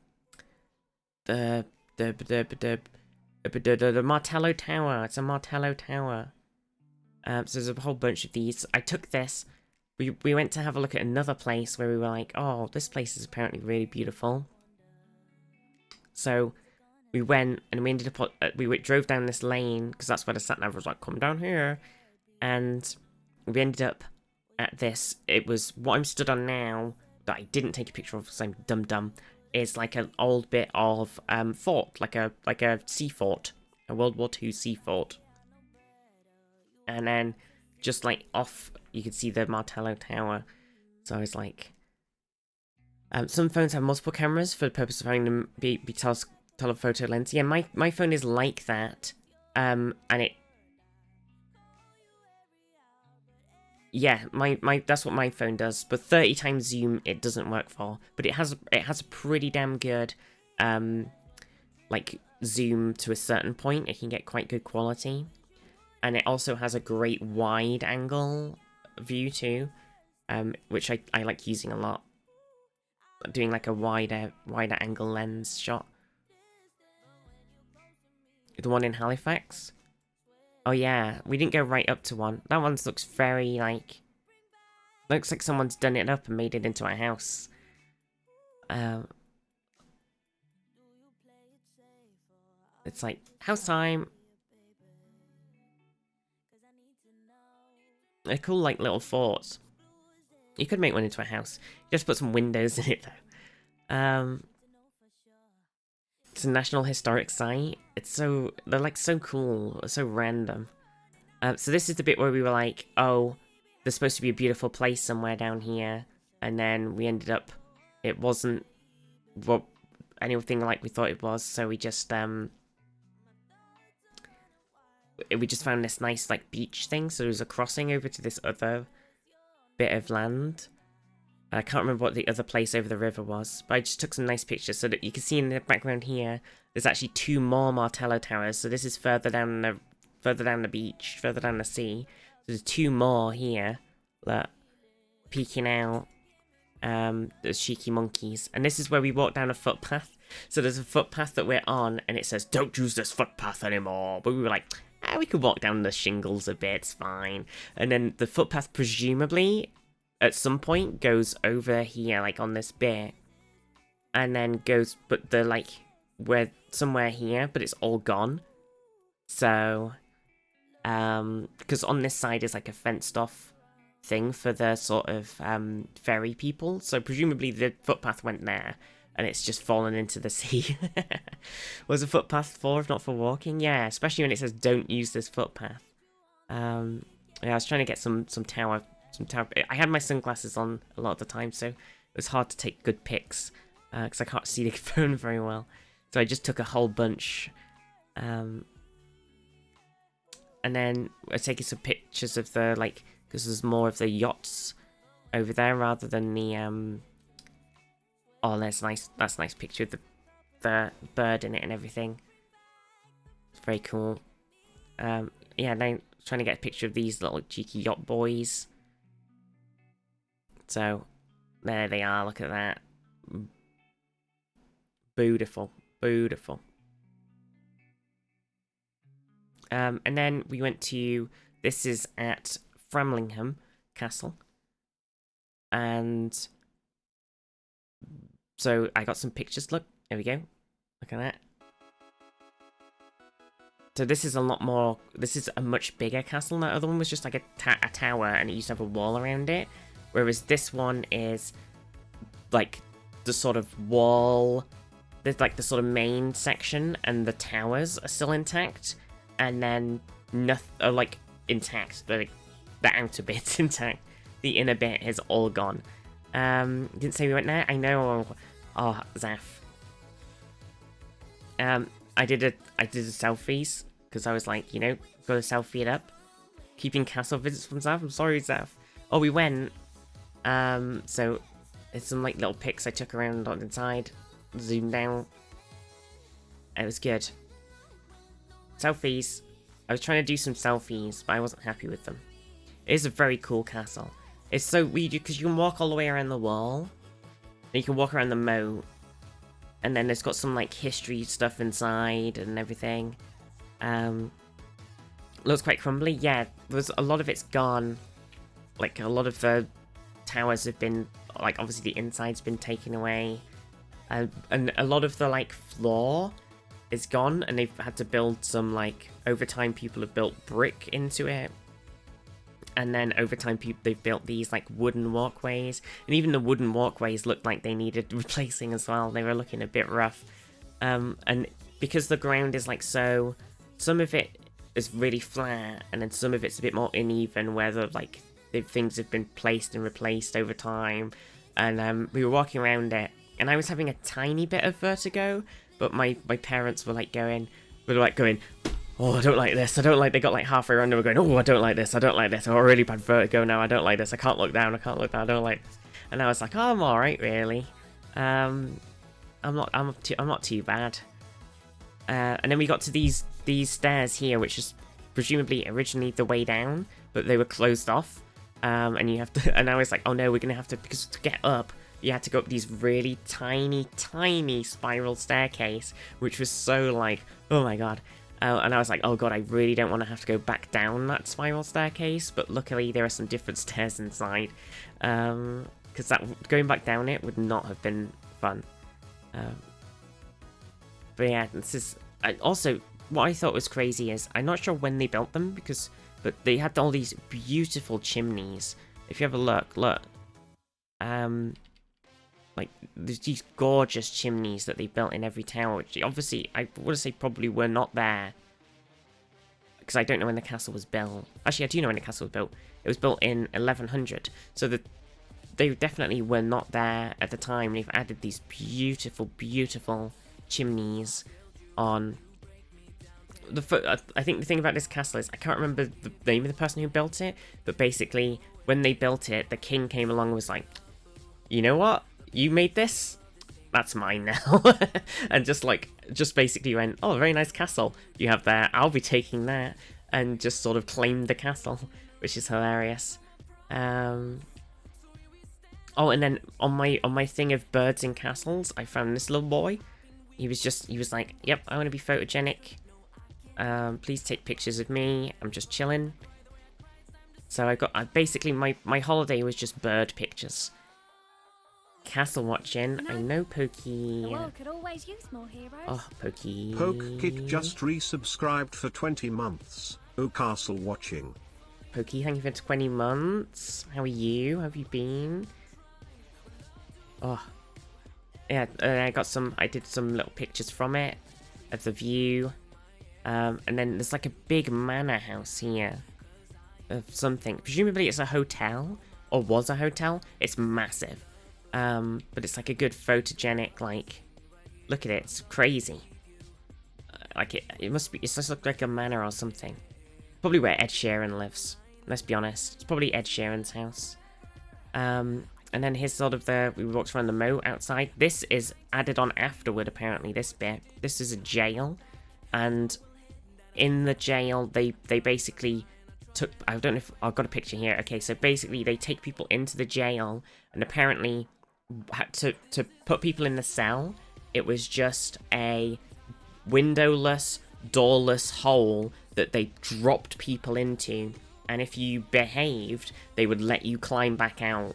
Martello Tower. It's a Martello Tower. So there's a whole bunch of these. I took this. We went to have a look at another place where we were like, oh, this place is apparently really beautiful. So we went and we ended up, we drove down this lane, because that's where the sat-nav was like, come down here. And we ended up at this. It was what I'm stood on now, that I didn't take a picture of because I'm dumb. Is like an old bit of fort, like a sea fort, a World War II sea fort. And then just like off, you could see the Martello Tower. So I was like, some phones have multiple cameras for the purpose of having them be telephoto lens. Yeah, my phone is like that, and it. Yeah, my that's what my phone does, but 30 times zoom it doesn't work for. But it has a pretty damn good like zoom to a certain point. It can get quite good quality. And it also has a great wide angle view too, which I like using a lot. Doing like a wider angle lens shot. The one in Halifax? Oh yeah, we didn't go right up to one. That one looks very, like... Looks like someone's done it up and made it into a house. It's like, house time! They're cool, like, little forts. You could make one into a house. Just put some windows in it, though. It's a National Historic Site. They're like so cool, so random. So this is the bit where we were like, oh, there's supposed to be a beautiful place somewhere down here, and then we ended up, it wasn't what anything like we thought it was. So we just found this nice like beach thing. So there was a crossing over to this other bit of land. I can't remember what the other place over the river was, but I just took some nice pictures so that you can see in the background here. There's actually 2 more Martello towers. So this is further down the beach, further down the sea. So there's 2 more here. Look, peeking out. The cheeky monkeys, and this is where we walk down a footpath. So there's a footpath that we're on, and it says don't use this footpath anymore. But we were like, we could walk down the shingles a bit, it's fine. And then the footpath presumably at some point goes over here, like on this bit, and then goes, but the like we're somewhere here, but it's all gone. So because on this side is like a fenced off thing for the sort of ferry people, so presumably the footpath went there and it's just fallen into the sea. Was a footpath for if not for walking? Yeah, especially when it says don't use this footpath. Yeah, I was trying to get some tower. I had my sunglasses on a lot of the time, so it was hard to take good pics because I can't see the phone very well, so I just took a whole bunch. And then I was taking some pictures of the like, because there's more of the yachts over there rather than the oh, that's nice a nice picture of the bird in it and everything. It's very cool. Yeah, now trying to get a picture of these little cheeky yacht boys. So there they are, look at that. Beautiful, beautiful. And then we went to, this is at Framlingham Castle, and so I got some pictures. Look, there we go. Look at that. So this is a lot more. This is a much bigger castle. That other one was just like a tower, and it used to have a wall around it. Whereas this one is like the sort of wall. There's like the sort of main section, and the towers are still intact, and then nothing are like intact. Like the outer bit's intact. The inner bit is all gone. Didn't say we went there. I know. Oh, Zaf. I did a selfies because I was like, you know, gotta selfie it up. Keeping castle visits from Zaf. I'm sorry, Zaf. Oh, we went. So there's some like little pics I took around on the inside. Zoom down. It was good. Selfies. I was trying to do some selfies, but I wasn't happy with them. It is a very cool castle. It's so weird because you can walk all the way around the wall. And you can walk around the moat. And then it's got some like history stuff inside and everything. Looks quite crumbly. Yeah, there's a lot of it's gone. Like a lot of the towers have been, like obviously the inside's been taken away. And a lot of the like floor is gone, and they've had to build some like, over time people have built brick into it. And then over time they've built these like wooden walkways, and even the wooden walkways looked like they needed replacing as well. They were looking a bit rough. And because the ground is like so, some of it is really flat, and then some of it's a bit more uneven where the like things have been placed and replaced over time. And we were walking around it, and I was having a tiny bit of vertigo, but my parents were like going, oh, I don't like this, I don't like, they got like halfway around and were going, oh, I don't like this, I got a really bad vertigo now, I don't like this, I can't look down, I don't like this. And I was like, oh, I'm alright, really. I'm not too bad. And then we got to these stairs here, which is presumably originally the way down, but they were closed off. And you have to, and I was like, oh no, we're gonna have to, because to get up, you had to go up these really tiny spiral staircase, which was so like, oh my god. And I was like, oh god, I really don't want to have to go back down that spiral staircase, but luckily there are some different stairs inside, because that going back down it would not have been fun. But yeah, this is, also, what I thought was crazy is, I'm not sure when they built them, but they had all these beautiful chimneys. If you have a look, like, there's these gorgeous chimneys that they built in every tower, which obviously, I want to say probably were not there. Because I don't know when the castle was built. Actually, I do know when the castle was built. It was built in 1100. So the they definitely were not there at the time. They've added these beautiful, beautiful chimneys on. I think the thing about this castle is I can't remember the name of the person who built it, but basically when they built it, the king came along and was like, you know what? You made this? That's mine now. And just basically went, oh, very nice castle you have there. I'll be taking that. And just sort of claimed the castle, which is hilarious. Oh, and then on my thing of birds and castles, I found this little boy. He was like, yep, I want to be photogenic. Please take pictures of me. I'm just chilling. So basically my holiday was just bird pictures. Castle watching. I know Pokey. The world could always use more heroes. Oh, Pokey. PokeKit just resubscribed for 20 months. Oh, castle watching. Pokey, thank you for 20 months. How are you? How have you been? Oh. Yeah, I did some little pictures from it. Of the view. And then there's like a big manor house here. Of something. Presumably it's a hotel. Or was a hotel. It's massive. But it's like a good photogenic, like, look at it, it's crazy. Like it must be, it just look like a manor or something. Probably where Ed Sheeran lives, let's be honest. It's probably Ed Sheeran's house. And then here's sort of we walked around the moat outside. This is added on afterward, apparently, this bit. This is a jail, and in the jail, they basically took, I don't know if, I've got a picture here. Okay, so basically they take people into the jail, and apparently to put people in the cell, it was just a windowless, doorless hole that they dropped people into, and if you behaved, they would let you climb back out.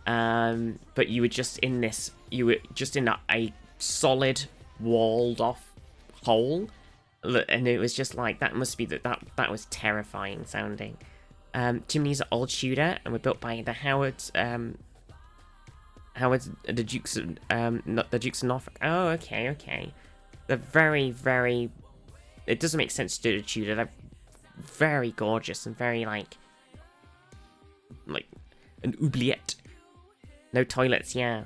But you were just in a solid walled off hole, and it was just like, that must be that was terrifying sounding. Chimneys are old Tudor and were built by the the Dukes of not the Dukes of Norfolk. Oh, okay. They're very, very. It doesn't make sense to do the Tudor. They're very gorgeous and very like an oubliette. No toilets, yeah.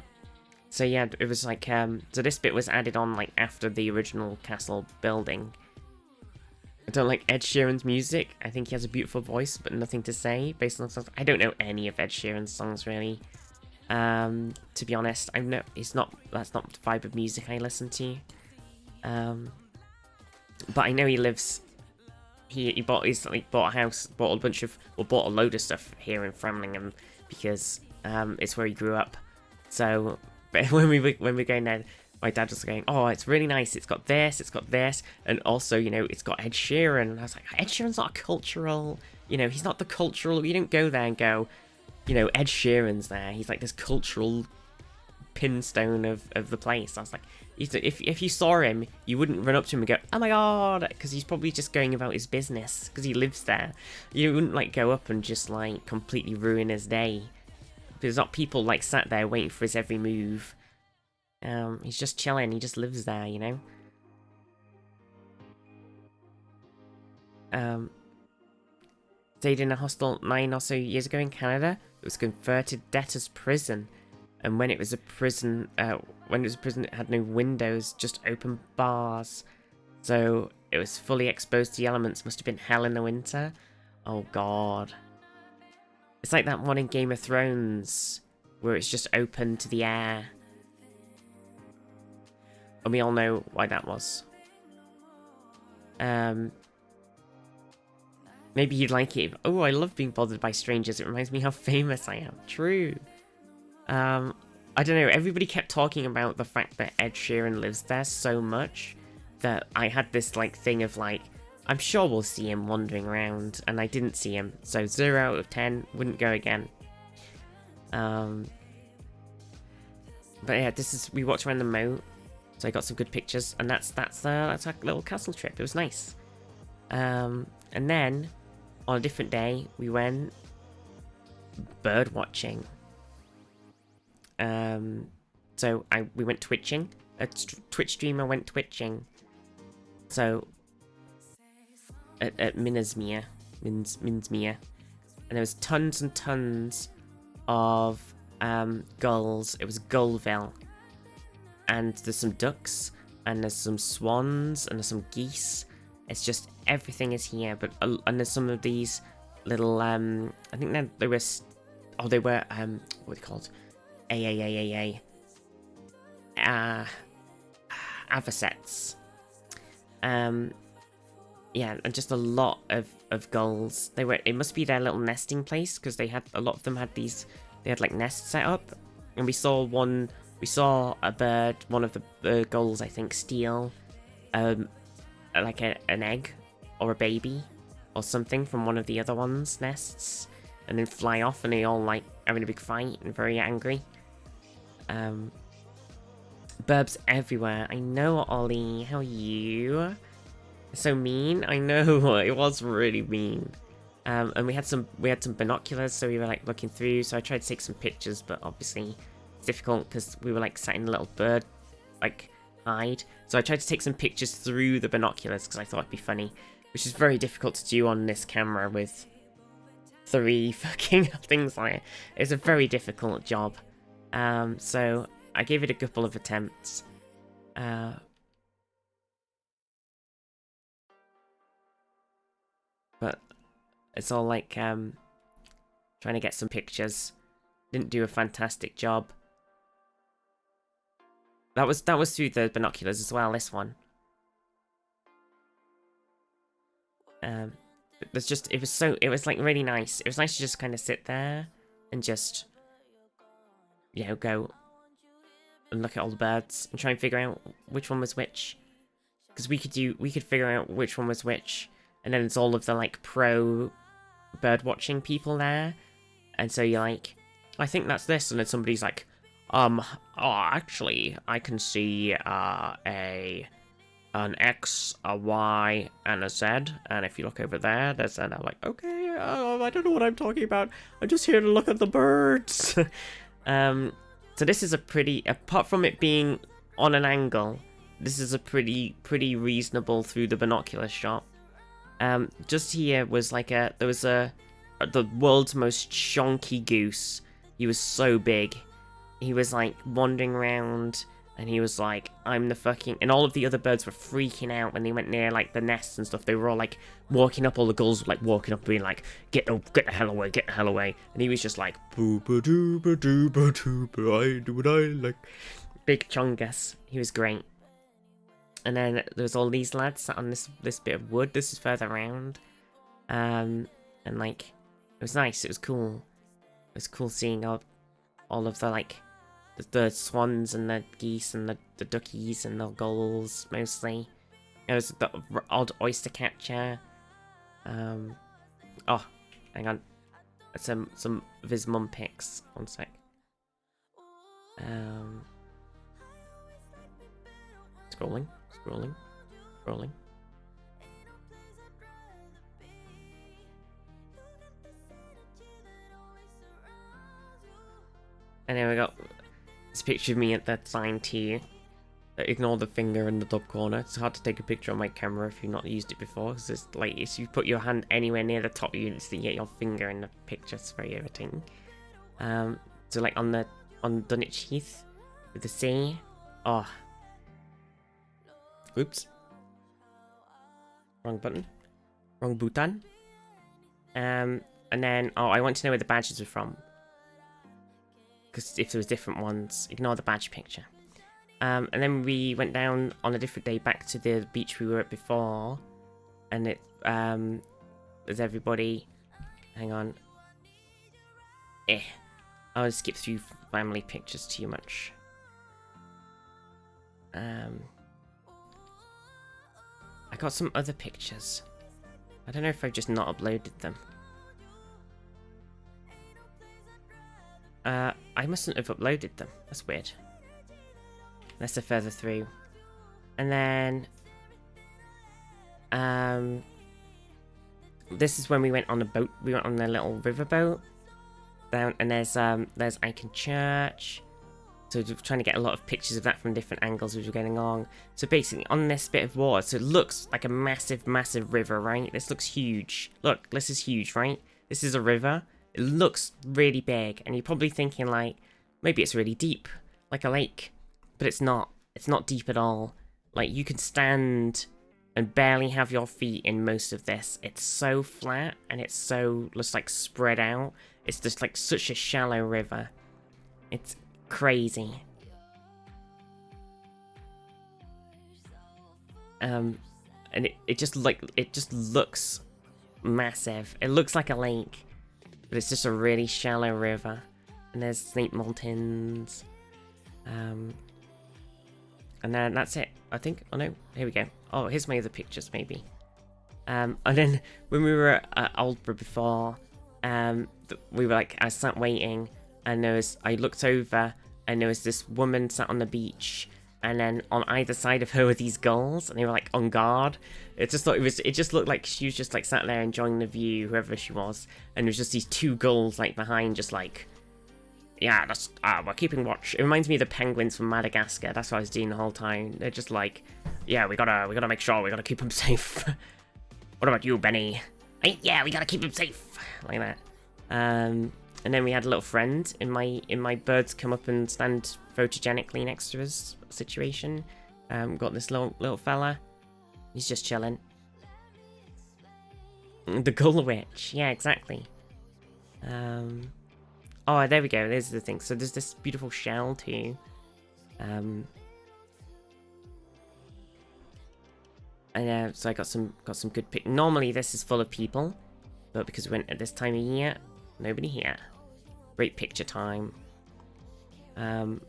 So yeah, it was like so this bit was added on like after the original castle building. I don't like Ed Sheeran's music. I think he has a beautiful voice, but nothing to say based on songs. I don't know any of Ed Sheeran's songs really. To be honest, that's not the vibe of music I listen to. But I know he lives. He bought a house, bought a load of stuff here in Framlingham because it's where he grew up. So, but when we were going there, my dad was going, "Oh, it's really nice. It's got this, and also, it's got Ed Sheeran." And I was like, "Ed Sheeran's not a cultural, he's not the cultural. You don't go there and go, Ed Sheeran's there. He's like this cultural pinstone of the place." I was like, if you saw him, you wouldn't run up to him and go, "Oh my god," because he's probably just going about his business because he lives there. You wouldn't like go up and just like completely ruin his day. There's not people like sat there waiting for his every move. He's just chilling. He just lives there, Stayed in a hostel 9 or so years ago in Canada. It was converted debtor's prison, and when it was a prison, it had no windows, just open bars. So it was fully exposed to the elements. Must have been hell in the winter. Oh god. It's like that one in Game of Thrones, where it's just open to the air. And we all know why that was. Maybe you'd like it. Oh, I love being bothered by strangers. It reminds me how famous I am. True. I don't know. Everybody kept talking about the fact that Ed Sheeran lives there so much that I had this like thing of like, I'm sure we'll see him wandering around, and I didn't see him. So 0 out of 10, wouldn't go again. But yeah, we walked around the moat, so I got some good pictures, and that's our little castle trip. It was nice. And then on a different day, we went bird watching. So we went twitching. A Twitch streamer went twitching. So at Minsmere, and there was tons and tons of gulls. It was Gullville. And there's some ducks, and there's some swans, and there's some geese. It's just everything is here. But and there's some of these little I think they were what are they called? Avocets. Yeah, and just a lot of gulls. It must be their little nesting place, because they had like nests set up, and we saw a bird, one of the gulls I think, steal like an egg or a baby or something from one of the other ones' nests, and then fly off, and they all like having a big fight and very angry. Burbs everywhere. I know, Ollie. How are you? So mean. I know. It was really mean. And we had some binoculars, so we were like looking through. So I tried to take some pictures, but obviously it's difficult because we were like sat in a little bird like hide. So I tried to take some pictures through the binoculars because I thought it'd be funny, which is very difficult to do on this camera with 3 fucking things like it. It's a very difficult job. So I gave it a couple of attempts. But it's all like trying to get some pictures. Didn't do a fantastic job. That was through the binoculars as well, this one. It was like really nice. It was nice to just kind of sit there and just, you know, go and look at all the birds and try and figure out which one was which. Because we could figure out which one was which. And then it's all of the, like, pro bird watching people there. And so you're like, I think that's this. And then somebody's like, actually, I can see an X, a Y, and a Z. And if you look over there, there's an... I'm like, okay, I don't know what I'm talking about. I'm just here to look at the birds. So this is a pretty... Apart from it being on an angle, this is a pretty reasonable through the binocular shot. Just here was like the world's most chonky goose. He was so big. He was like wandering around, and he was like, I'm the fucking... And all of the other birds were freaking out when they went near like the nests and stuff. They were all like walking up, all the gulls were like walking up being like, get the hell away, get the hell away. And he was just like, boo-ba-doo-ba-doo-ba-doo-ba, I do what I like. Big chongus. He was great. And then there was all these lads sat on this bit of wood. This is further around. And like, it was nice. It was cool. It was cool seeing all of the like, the swans and the geese and the duckies and the gulls mostly. It was the odd oyster catcher. Oh, hang on. Some of his mum pics. One sec. Scrolling. And then we got this picture of me at that sign to you. Ignore the finger in the top corner. It's hard to take a picture on my camera if you've not used it before, because it's like if you put your hand anywhere near the top, you instantly get your finger in the picture. It's very irritating. So like on Dunwich Heath with the sea. Oh. Oops. Wrong button. Wrong button. And then, I want to know where the badges were from. Because if there was different ones, ignore the badge picture. And then we went down on a different day back to the beach we were at before. And there's everybody. Hang on. I'll skip through family pictures too much. I got some other pictures. I don't know if I've just not uploaded them. I mustn't have uploaded them. That's weird. Unless they're further through. And then... this is when we went on a boat. We went on a little riverboat. Down, and there's Aiken Church. So we're trying to get a lot of pictures of that from different angles as we're going along. So basically, on this bit of water, so it looks like a massive, massive river, right? This looks huge. Look, this is huge, right? This is a river. It looks really big, and you're probably thinking like, maybe it's really deep, like a lake, but it's not. It's not deep at all. Like, you can stand and barely have your feet in most of this. It's so flat, and it's so just like spread out. It's just like such a shallow river. It's crazy. And it just looks massive. It looks like a lake, but it's just a really shallow river. And there's St. Mountains. And then that's it, I think. Oh no, here we go. Oh, here's my other pictures, maybe. And then when we were at Aldborough before, we were like, I sat waiting, and I looked over, and there was this woman sat on the beach, and then on either side of her were these gulls, and they were like on guard. It just looked like she was just like sat there enjoying the view, whoever she was, and there was just these two gulls like behind, just like, yeah, that's we're keeping watch. It reminds me of the penguins from Madagascar. That's what I was doing the whole time. They're just like, yeah, we gotta make sure, we gotta keep them safe. What about you, Benny? Yeah, we gotta keep him safe, like that. And then we had a little friend in my birds come up and stand photogenically next to us situation. Got this little fella. He's just chilling. The Gull Witch, yeah, exactly. Oh, there we go. There's the thing. So there's this beautiful shell too. And so I got some good pic. Normally this is full of people, but because we went at this time of year, nobody here. Great picture time. And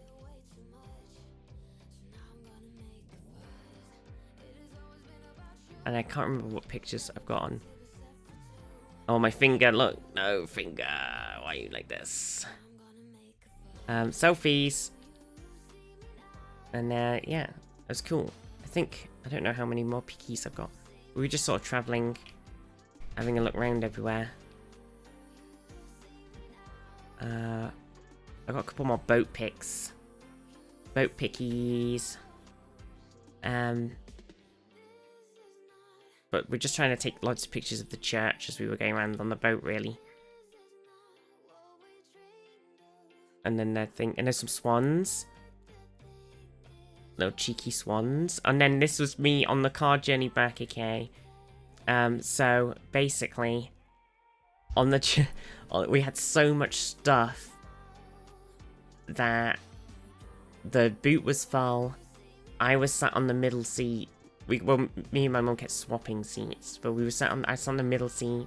I can't remember what pictures I've got on. Oh, my finger, look. No, finger. Why are you like this? Selfies. And yeah, it was cool. I don't know how many more pickies I've got. We were just sort of travelling, having a look around everywhere. I got a couple more boat pics. Boat pickies. But we're just trying to take lots of pictures of the church as we were going around on the boat, really. And then and there's some swans. Little cheeky swans. And then this was me on the car journey back, okay? So, basically, on the we had so much stuff that the boot was full. I was sat on the middle seat. Me and my mum kept swapping seats, but I was sat on the middle seat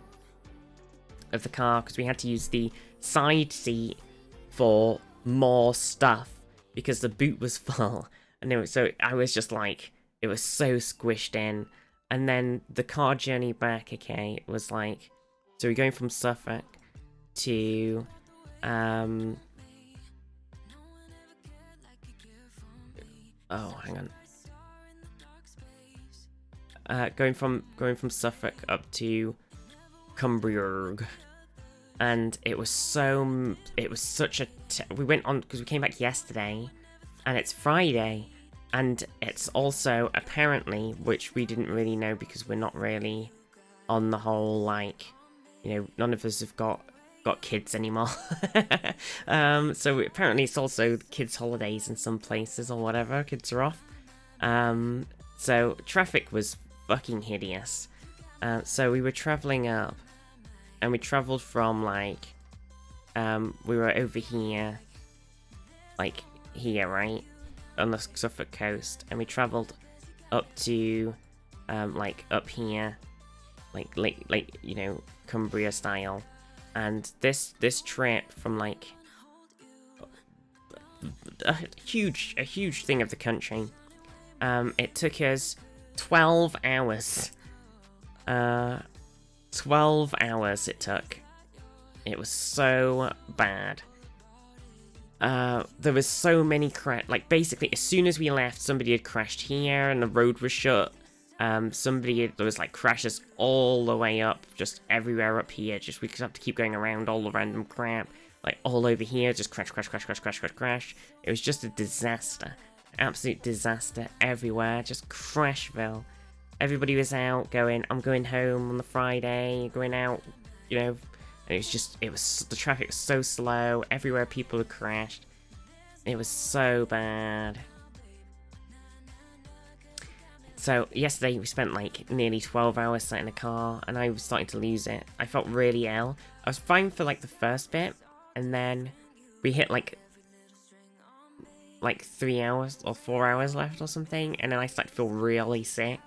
of the car because we had to use the side seat for more stuff because the boot was full. And so I was just like, it was so squished in. And then the car journey back, okay, was like, so we're going from Suffolk to, oh, hang on. Going from Suffolk up to Cumbria, and it was such a we went on because we came back yesterday, and it's Friday, and it's also apparently, which we didn't really know because we're not really on the whole, like, you know, none of us have got kids anymore. So apparently it's also kids' holidays in some places or whatever. Kids are off. So traffic was fucking hideous. So we were traveling up, and we traveled from like, we were over here, like here, right, on the Suffolk coast, and we traveled up to, like up here, like you know, Cumbria style, and this trip from like a huge thing of the country, it took us 12 hours. 12 hours it took. It was so bad. There was so many like basically as soon as we left, somebody had crashed here and the road was shut. There was like crashes all the way up, just everywhere up here. Just we could have to keep going around all the random crap, like all over here, just crash. It was just a disaster. Absolute disaster everywhere, just Crashville. Everybody was out going, I'm going home on the Friday, going out, you know, And the traffic was so slow. Everywhere people had crashed. It was so bad. So yesterday we spent like nearly 12 hours sat in a car, and I was starting to lose it. I felt really ill. I was fine for like the first bit, and then we hit like 3 hours or 4 hours left or something, and then I started to feel really sick.